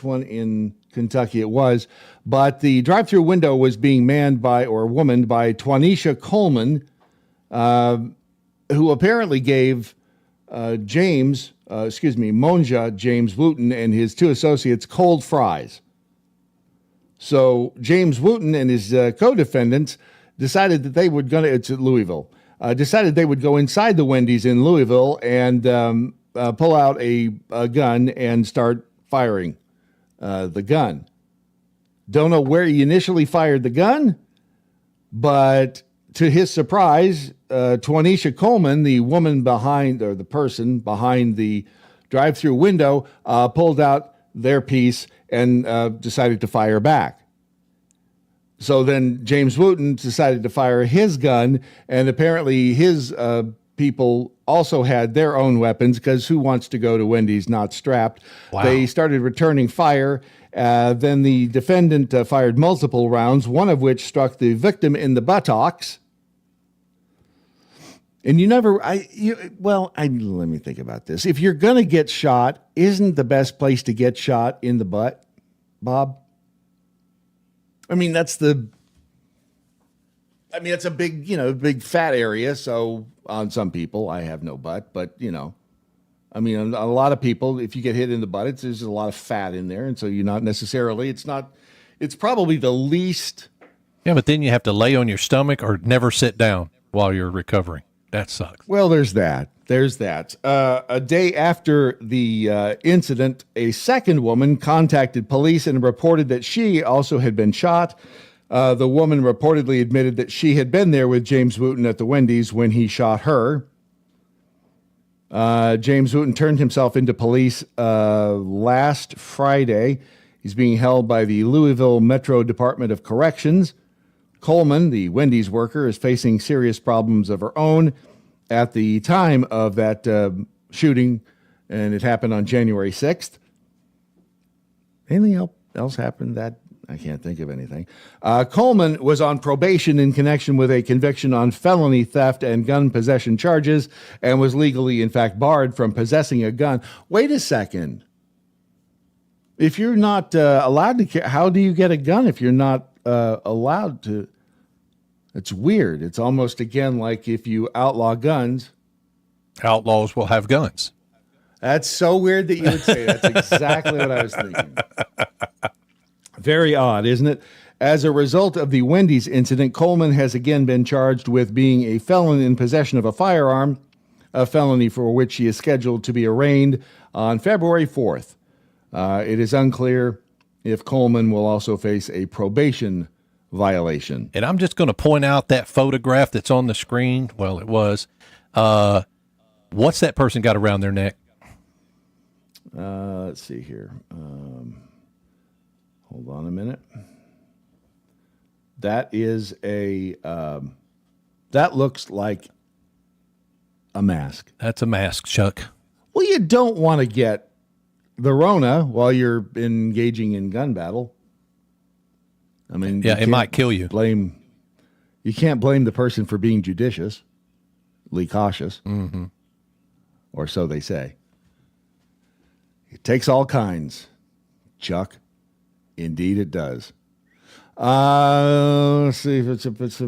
one in Kentucky it was, but the drive-through window was being manned by Twanisha Coleman, who apparently gave Monja James Wooten and his 2 associates cold fries. So James Wooten and his co-defendants decided that they would it's at Louisville, decided they would go inside the Wendy's in Louisville and pull out a gun and start firing the gun. Don't know where he initially fired the gun, but to his surprise, Twanisha Coleman, the person behind the drive-through window, pulled out their piece and decided to fire back. So then James Wooten decided to fire his gun, and apparently his people also had their own weapons, because who wants to go to Wendy's not strapped? Wow. They started returning fire. Then the defendant fired multiple rounds, one of which struck the victim in the buttocks. And let me think about this. If you're going to get shot, isn't the best place to get shot in the butt, Bob? That's a big fat area. So on some people, I have no butt, but a lot of people, if you get hit in the butt, there's a lot of fat in there. And so you're not necessarily, it's probably the least. Yeah, but then you have to lay on your stomach or never sit down while you're recovering. That sucks. Well, there's that. A day after the incident, a second woman contacted police and reported that she also had been shot. The woman reportedly admitted that she had been there with James Wooten at the Wendy's when he shot her. James Wooten turned himself into police last Friday. He's being held by the Louisville Metro Department of Corrections. Coleman, the Wendy's worker, is facing serious problems of her own at the time of that shooting, and it happened on January 6th. Anything else happened that? I can't think of anything. Coleman was on probation in connection with a conviction on felony theft and gun possession charges, and was legally, in fact, barred from possessing a gun. Wait a second. If you're not allowed to, how do you get a gun if you're not allowed to? It's weird. It's almost, again, like if you outlaw guns. Outlaws will have guns. That's so weird that you would say. That's exactly what I was thinking. Very odd, isn't it? As a result of the Wendy's incident, Coleman has again been charged with being a felon in possession of a firearm, a felony for which he is scheduled to be arraigned on February 4th. It is unclear if Coleman will also face a probation violation. And I'm just going to point out that photograph that's on the screen. Well, it was. What's that person got around their neck? Let's see here. Hold on a minute. That is that looks like a mask. That's a mask, Chuck. Well, you don't want to get the Rona while you're engaging in gun battle. I mean, yeah, it might kill you. You can't blame the person for being judiciously cautious, or so they say. It takes all kinds, Chuck. Indeed, it does. Let's see if it's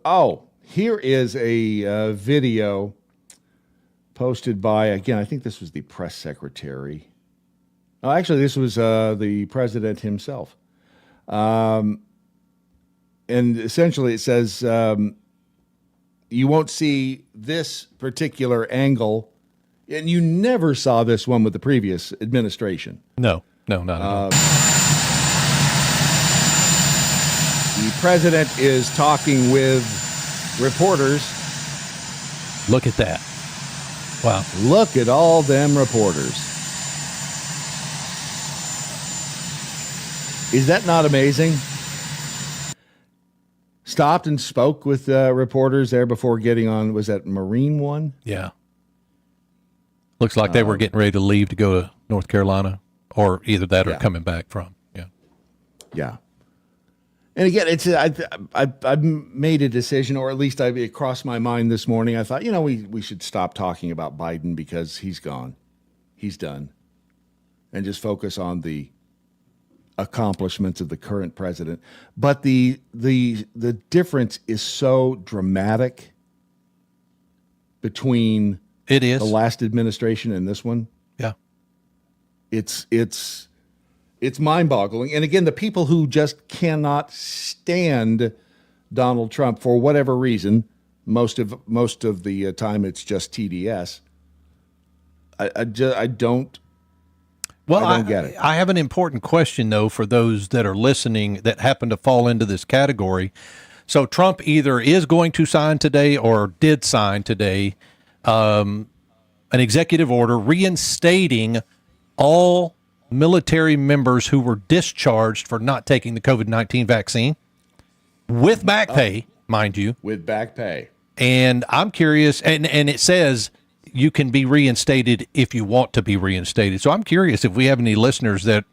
oh, here is a video posted by, again, I think this was the press secretary. Oh, actually, this was the president himself. And essentially it says, you won't see this particular angle, and you never saw this one with the previous administration. No, not at all. The president is talking with reporters. Look at that. Wow. Look at all them reporters. Is that not amazing? Stopped and spoke with reporters there before getting on. Was that Marine One? Yeah. Looks like they were getting ready to leave to go to North Carolina, or either that or coming back from. Yeah. Yeah. And again, it's I made a decision, or at least it crossed my mind this morning. I thought, we should stop talking about Biden because he's gone. He's done. And just focus on the accomplishments of the current president. But the difference is so dramatic between the last administration and this one. Yeah. It's mind-boggling. And again, the people who just cannot stand Donald Trump for whatever reason, most of the time it's just TDS. I don't get it. I have an important question, though, for those that are listening that happen to fall into this category. So Trump either is going to sign today or did sign today an executive order reinstating all military members who were discharged for not taking the COVID-19 vaccine with back pay, mind you. With back pay. And I'm curious, and it says you can be reinstated if you want to be reinstated. So I'm curious if we have any listeners that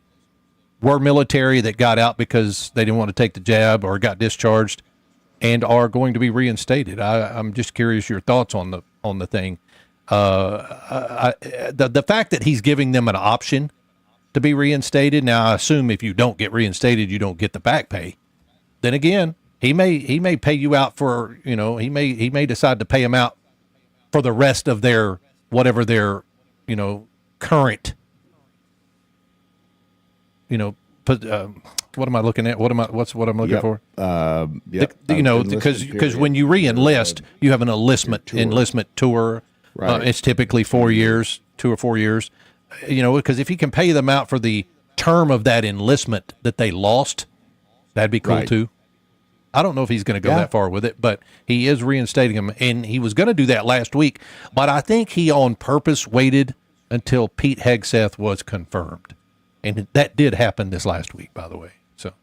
were military that got out because they didn't want to take the jab or got discharged and are going to be reinstated. I'm just curious your thoughts on the thing. The fact that he's giving them an option to be reinstated. Now, I assume if you don't get reinstated, you don't get the back pay. Then again, he may pay you out for, he may decide to pay him out for the rest of their whatever their current what am I looking at? What am I looking for? Because when you re-enlist, you have an enlistment tour. Right. It's typically 4 years, 2 or 4 years. Because if he can pay them out for the term of that enlistment that they lost, that'd be cool too. I don't know if he's going to go that far with it, but he is reinstating them, and he was going to do that last week. But I think he on purpose waited until Pete Hegseth was confirmed, and that did happen this last week, by the way. So,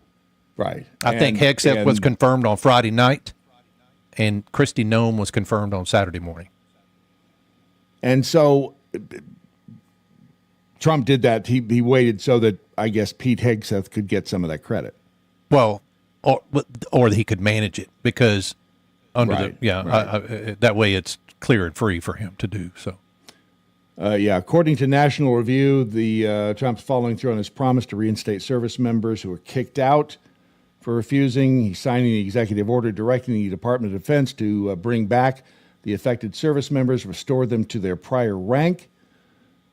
I think Hegseth was confirmed on Friday night, and Kristi Noem was confirmed on Saturday morning. And so Trump did that. He waited so that I guess Pete Hegseth could get some of that credit. Well, or he could manage it because that way it's clear and free for him to do so. According to National Review, the Trump's following through on his promise to reinstate service members who were kicked out for refusing. He's signing the executive order directing the Department of Defense to bring back the affected service members, restore them to their prior rank.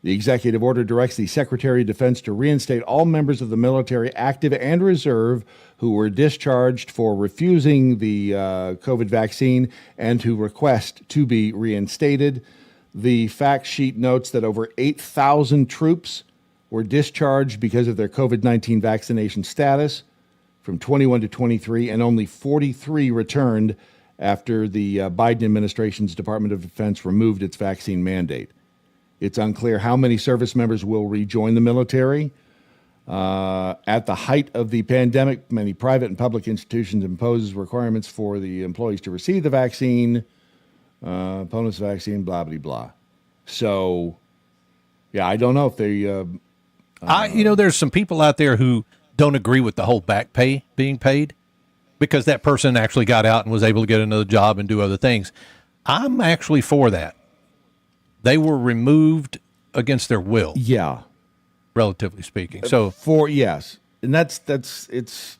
The executive order directs the Secretary of Defense to reinstate all members of the military, active and reserve, who were discharged for refusing the COVID vaccine and who request to be reinstated. The fact sheet notes that over 8,000 troops were discharged because of their COVID-19 vaccination status from 21 to 23, and only 43 returned after the Biden administration's Department of Defense removed its vaccine mandate. It's unclear how many service members will rejoin the military. At the height of the pandemic, many private and public institutions imposed requirements for the employees to receive the vaccine, opponents of vaccine, blah, blah, blah. So, yeah, I don't know if they... there's some people out there who don't agree with the whole back pay being paid because that person actually got out and was able to get another job and do other things. I'm actually for that. They were removed against their will. Yeah. Relatively speaking. So yes. And that's it's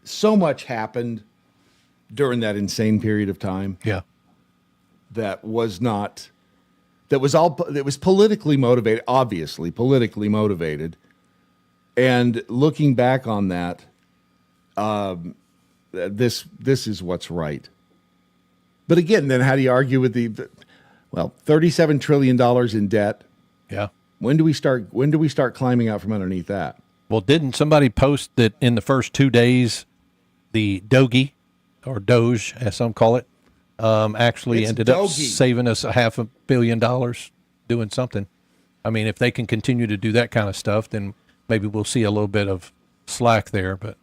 so much happened during that insane period of time. Yeah. That was politically motivated, obviously politically motivated. And looking back on that, this is what's right. But again, then how do you argue with $37 trillion in debt? Yeah. When do we start climbing out from underneath that? Well, didn't somebody post that in the first 2 days, the Doge, or Doge, as some call it, actually ended up saving us $500 million doing something. I mean, if they can continue to do that kind of stuff, then maybe we'll see a little bit of slack there. But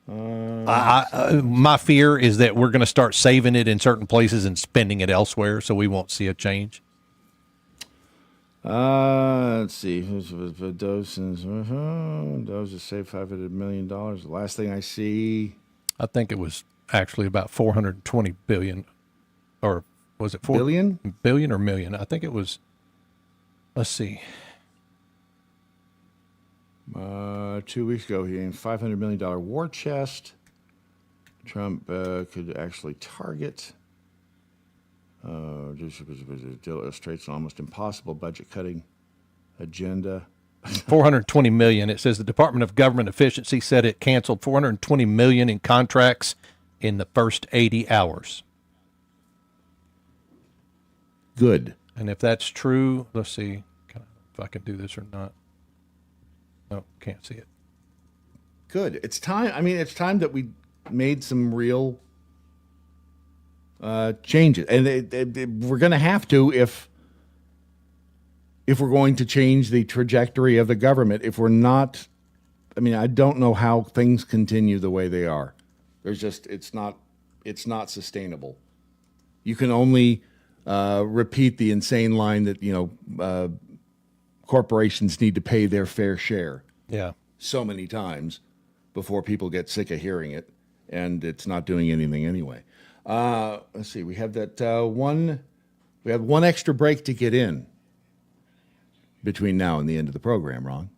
my fear is that we're going to start saving it in certain places and spending it elsewhere, so we won't see a change. Let's see. Doge has saved $500 million. The last thing I see, I think it was actually about 420 billion, or was it billion or million? I think it was. Let's see. 2 weeks ago, he aimed $500 million war chest. Trump could actually target. Deal illustrates an almost impossible budget-cutting agenda. 420 million. It says the Department of Government Efficiency said it canceled 420 million in contracts in the first 80 hours. Good. And if that's true, let's see if I can do this or not. No, can't see it. Good. It's time. I mean, it's time that we made some real changes, and we're going to have to if we're going to change the trajectory of the government. If we're not, I mean, I don't know how things continue the way they are. There's just it's not sustainable. You can only repeat the insane line that corporations need to pay their fair share. Yeah, so many times before people get sick of hearing it, and it's not doing anything anyway. Let's see. We have that one. We have one extra break to get in between now and the end of the program, Ron.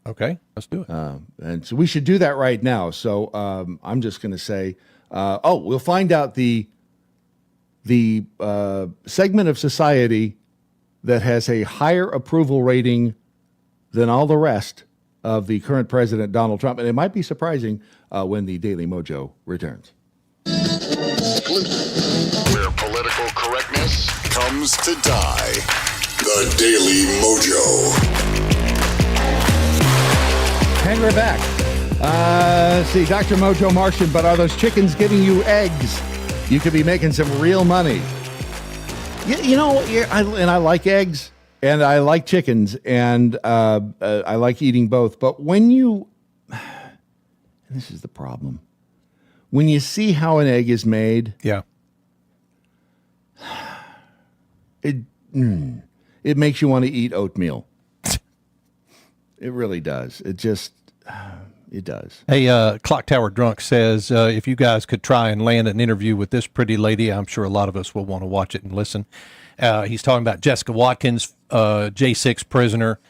Okay, let's do it. And so we should do that right now. So I'm just going to say, we'll find out the segment of society that has a higher approval rating than all the rest of the current president, Donald Trump. And it might be surprising when the Daily MoJo returns. Where political correctness comes to die. The Daily MoJo. And we're back. Let's see, Dr. Mojo Martian, but are those chickens giving you eggs? You could be making some real money. I like eggs, and I like chickens, and I like eating both. But when you, and this is the problem, when you see how an egg is made, yeah, it makes you want to eat oatmeal. It really does. It does. Hey, Clock Tower Drunk says, if you guys could try and land an interview with this pretty lady, I'm sure a lot of us will want to watch it and listen. He's talking about Jessica Watkins, J6 prisoner.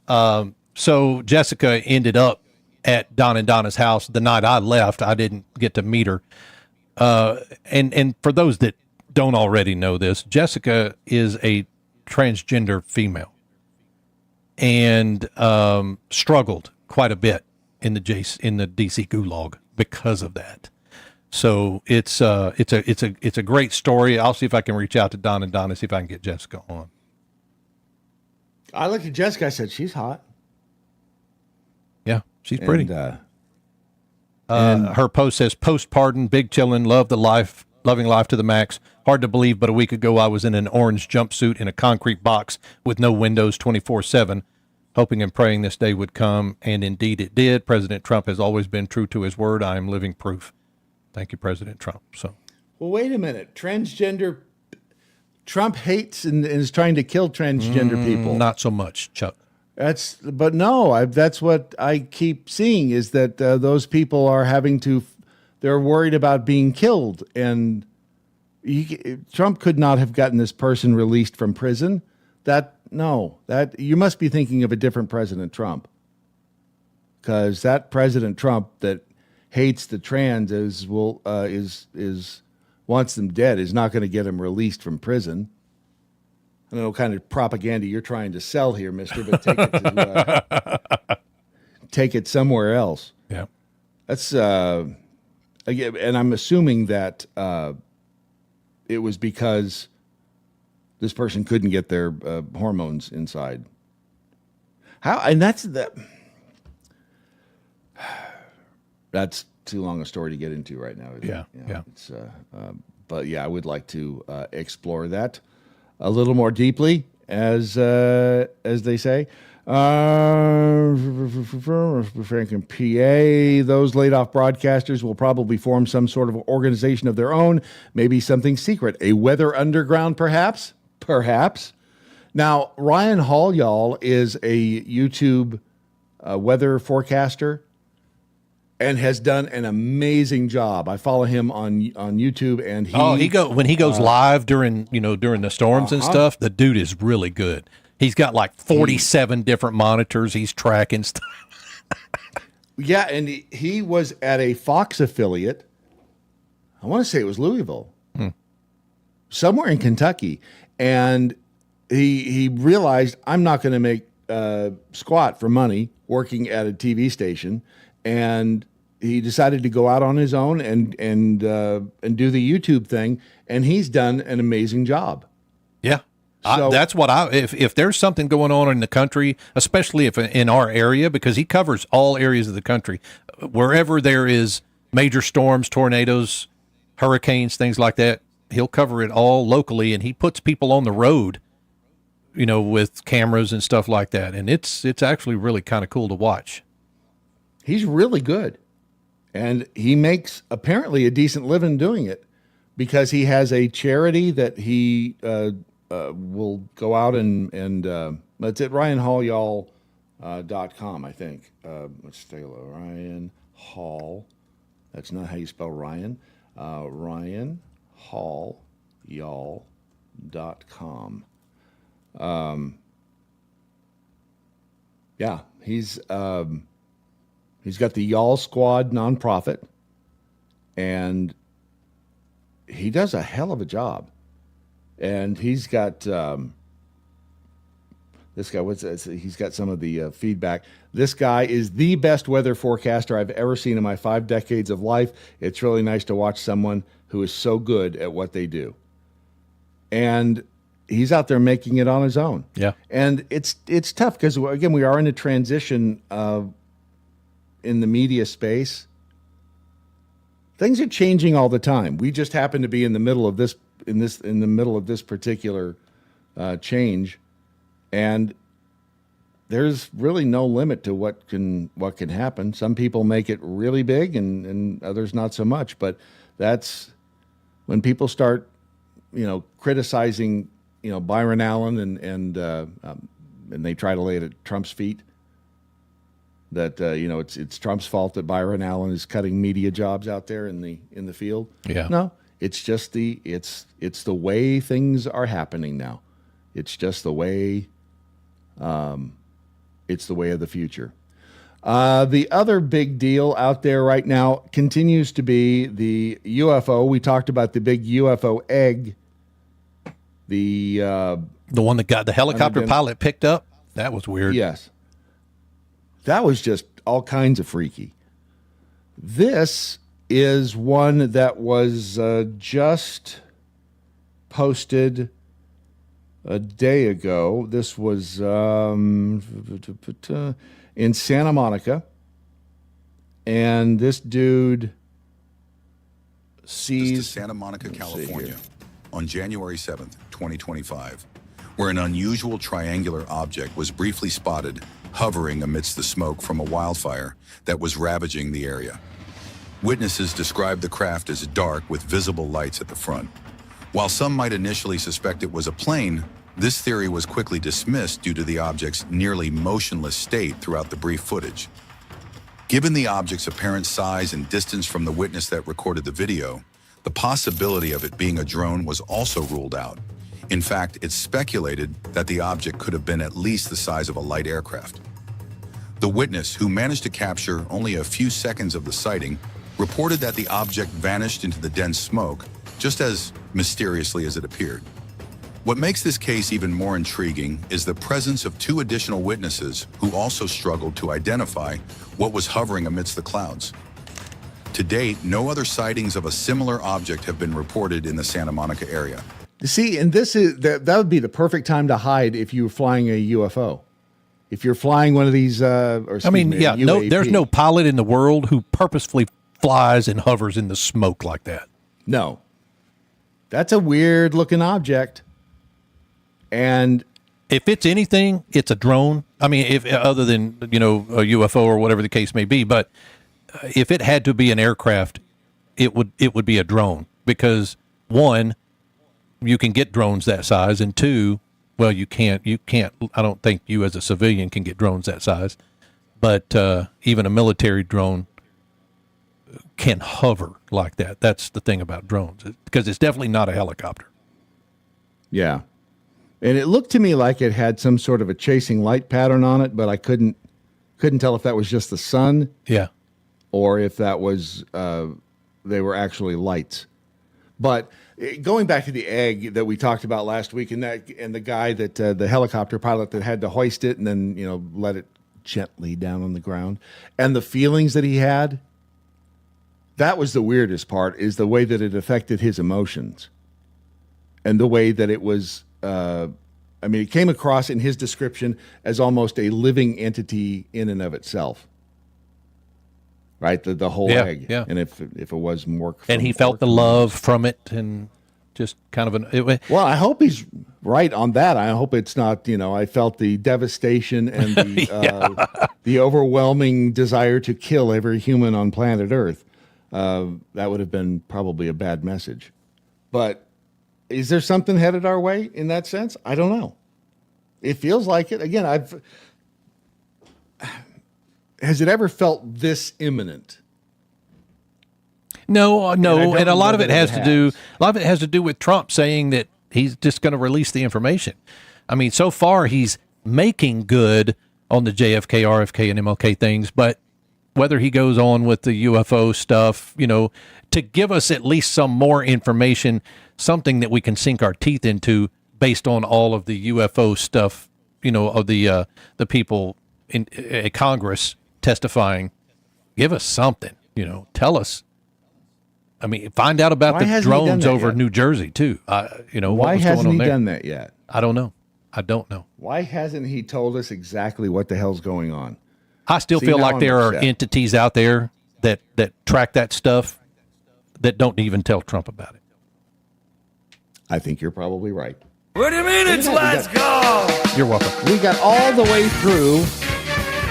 So Jessica ended up at Don and Donna's house the night I left. I didn't get to meet her. And for those that don't already know this, Jessica is a transgender female and struggled quite a bit in the DC gulag because of that. So it's a great story. I'll see if I can reach out to Don and Donna, see if I can get Jessica on. I looked at Jessica. I said, she's hot. Yeah, she's pretty. And her post says, post-pardon, big chillin', loving life to the max. Hard to believe, but a week ago I was in an orange jumpsuit in a concrete box with no windows 24/7. hoping and praying this day would come, and indeed it did. President Trump has always been true to his word. I am living proof. Thank you, President Trump. So, well, wait a minute. Transgender, Trump hates and is trying to kill transgender people. Not so much, Chuck. That's what I keep seeing is that those people are they're worried about being killed, and Trump could not have gotten this person released from prison. You must be thinking of a different President Trump, because that President Trump that hates the trans wants them dead is not going to get him released from prison. I don't know what kind of propaganda you're trying to sell here, mister, but take it somewhere else. Yeah. That's again, and I'm assuming that it was because this person couldn't get their hormones inside. That's too long a story to get into right now. Yeah. But yeah, I would like to explore that a little more deeply, as they say. Frank and PA, those laid off broadcasters will probably form some sort of organization of their own, maybe something secret, a weather underground, perhaps. Now, Ryan Hall, y'all, is a YouTube weather forecaster and has done an amazing job. I follow him on YouTube, and when he goes live during the storms and stuff, the dude is really good. He's got like 47 different monitors. He's tracking stuff. Yeah, and he was at a Fox affiliate. I want to say it was Louisville, somewhere in Kentucky, and he realized, I'm not going to make squat for money working at a TV station, and he decided to go out on his own and do the YouTube thing, and he's done an amazing job. Yeah. That's what if there's something going on in the country, especially if in our area, because he covers all areas of the country, wherever there is major storms, tornadoes, hurricanes, things like that, he'll cover it all locally, and he puts people on the road, with cameras and stuff like that. And it's actually really kind of cool to watch. He's really good. And he makes apparently a decent living doing it, because he has a charity that he will go out and it's at RyanHallYall.com, I think. Let's stay low. Ryan Hall. That's not how you spell Ryan. RyanHallYall.com. Yeah, he's got the Y'all Squad nonprofit, and he does a hell of a job. And he's got this guy. He's got some of the feedback. This guy is the best weather forecaster I've ever seen in my 5 decades of life. It's really nice to watch someone who is so good at what they do. And he's out there making it on his own. Yeah. And it's tough because, again, we are in a transition in the media space. Things are changing all the time. We just happen to be in the middle of this particular change, and there's really no limit to what can happen. Some people make it really big, and others not so much. But that's when people start, criticizing, Byron Allen and they try to lay it at Trump's feet. That it's Trump's fault that Byron Allen is cutting media jobs out there in the field. Yeah. No, it's just it's the way things are happening now. It's just the way it's the way of the future. The other big deal out there right now continues to be the UFO. We talked about the big UFO egg. The one that got the helicopter pilot picked up. That was weird. Yes. That was just all kinds of freaky. This is one that was just posted a day ago. This was in Santa Monica. And this dude sees... This is Santa Monica, California, on January 7th, 2025, where an unusual triangular object was briefly spotted hovering amidst the smoke from a wildfire that was ravaging the area. Witnesses described the craft as dark with visible lights at the front. While some might initially suspect it was a plane, this theory was quickly dismissed due to the object's nearly motionless state throughout the brief footage. Given the object's apparent size and distance from the witness that recorded the video, the possibility of it being a drone was also ruled out. In fact, it's speculated that the object could have been at least the size of a light aircraft. The witness, who managed to capture only a few seconds of the sighting, reported that the object vanished into the dense smoke, just as mysteriously as it appeared. What makes this case even more intriguing is the presence of 2 additional witnesses who also struggled to identify what was hovering amidst the clouds. To date, no other sightings of a similar object have been reported in the Santa Monica area. See, and that would be the perfect time to hide if you were flying a UFO. If you're flying one of these, UAP. There's no pilot in the world who purposefully flies and hovers in the smoke like that. No. That's a weird looking object. And if it's anything, it's a drone. I mean, if other than, a UFO or whatever the case may be, but if it had to be an aircraft, it would be a drone, because 1, you can get drones that size, and 2, well, you can't, I don't think you as a civilian can get drones that size, but even a military drone can hover like that. That's the thing about drones, because it's definitely not a helicopter. Yeah. And it looked to me like it had some sort of a chasing light pattern on it, but I couldn't tell if that was just the sun. Yeah. Or if that was, they were actually lights. But going back to the egg that we talked about last week, and the guy that, the helicopter pilot that had to hoist it and then, let it gently down on the ground, and the feelings that he had, that was the weirdest part, is the way that it affected his emotions. And the way that it was, it came across in his description as almost a living entity in and of itself. Right? The whole egg. Yeah. And if it was more. And he felt the love from it, and just kind of well, I hope he's right on that. I hope it's not, I felt the devastation and the overwhelming desire to kill every human on planet Earth. That would have been probably a bad message. But is there something headed our way in that sense? I don't know. It feels like it. Again, has it ever felt this imminent? No, and a lot of it has to do with Trump saying that he's just going to release the information. I mean, so far he's making good on the JFK, RFK, and MLK things, but whether he goes on with the UFO stuff, to give us at least some more information, something that we can sink our teeth into based on all of the UFO stuff, of the people in Congress testifying. Give us something, tell us. I mean, find out about the drones over New Jersey too. Why hasn't he done that yet? I don't know. Why hasn't he told us exactly what the hell's going on? I still feel like there are entities out there that track that stuff that don't even tell Trump about it. I think you're probably right. What do you mean it's let's go? You're welcome. We got all the way through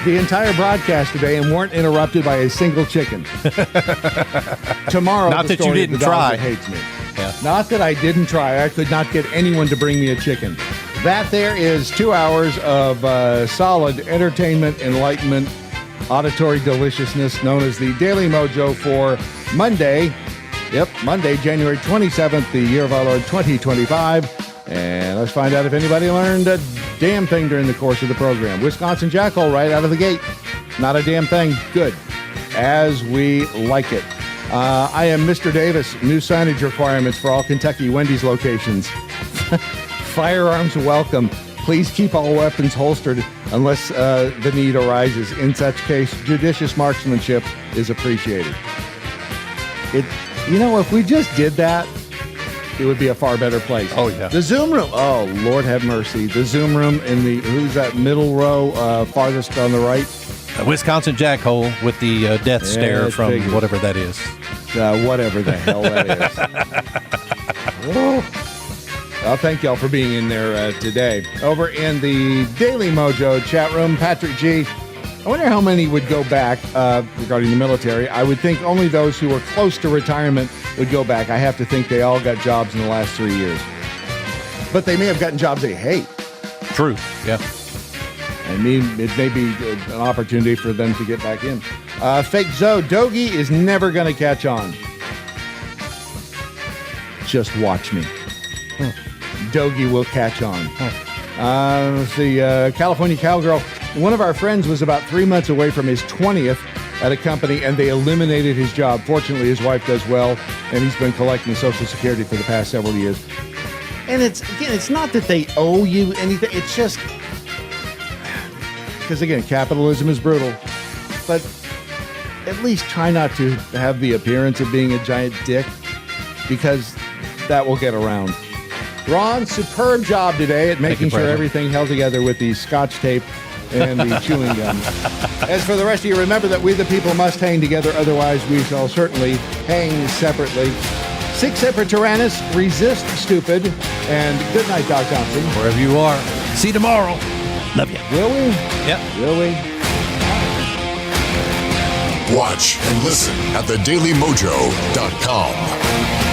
the entire broadcast today and weren't interrupted by a single chicken. Tomorrow, not that you didn't try. Hates me. Yeah. Not that I didn't try. I could not get anyone to bring me a chicken. That there is 2 hours of solid entertainment, enlightenment, auditory deliciousness, known as the Daily MoJo for Monday. Yep, Monday, January 27th, the year of our Lord 2025. And let's find out if anybody learned a damn thing during the course of the program. Wisconsin Jackhole right out of the gate. Not a damn thing. Good. As we like it. I am Mr. Davis. New signage requirements for all Kentucky Wendy's locations. Firearms welcome. Please keep all weapons holstered unless the need arises. In such case, judicious marksmanship is appreciated. If we just did that, it would be a far better place. Oh, yeah. The Zoom room. Oh, Lord have mercy. The Zoom room in who's that middle row farthest on the right? Wisconsin Jackhole with the death stare from whatever that is. Whatever the hell that is. Well, thank y'all for being in there today. Over in the Daily MoJo chat room, Patrick G. I wonder how many would go back regarding the military. I would think only those who were close to retirement would go back. I have to think they all got jobs in the last 3 years. But they may have gotten jobs they hate. True, yeah. And it may be an opportunity for them to get back in. Fake Zoe, Dogie is never going to catch on. Just watch me. Dogie will catch on. Let's see, California Cowgirl. One of our friends was about 3 months away from his 20th at a company, and they eliminated his job. Fortunately, his wife does well, and he's been collecting Social Security for the past several years. And it's not that they owe you anything. It's just because, again, capitalism is brutal. But at least try not to have the appearance of being a giant dick, because that will get around. Ron, superb job today at making sure everything held together with the Scotch tape and the chewing gum. As for the rest of you, remember that we the people must hang together, otherwise we shall certainly hang separately. Sic semper tyrannis, resist stupid, and good night, Doc Thompson. Wherever you are. See you tomorrow. Love you. Will we? Yep. Will we? Watch and listen at thedailymojo.com.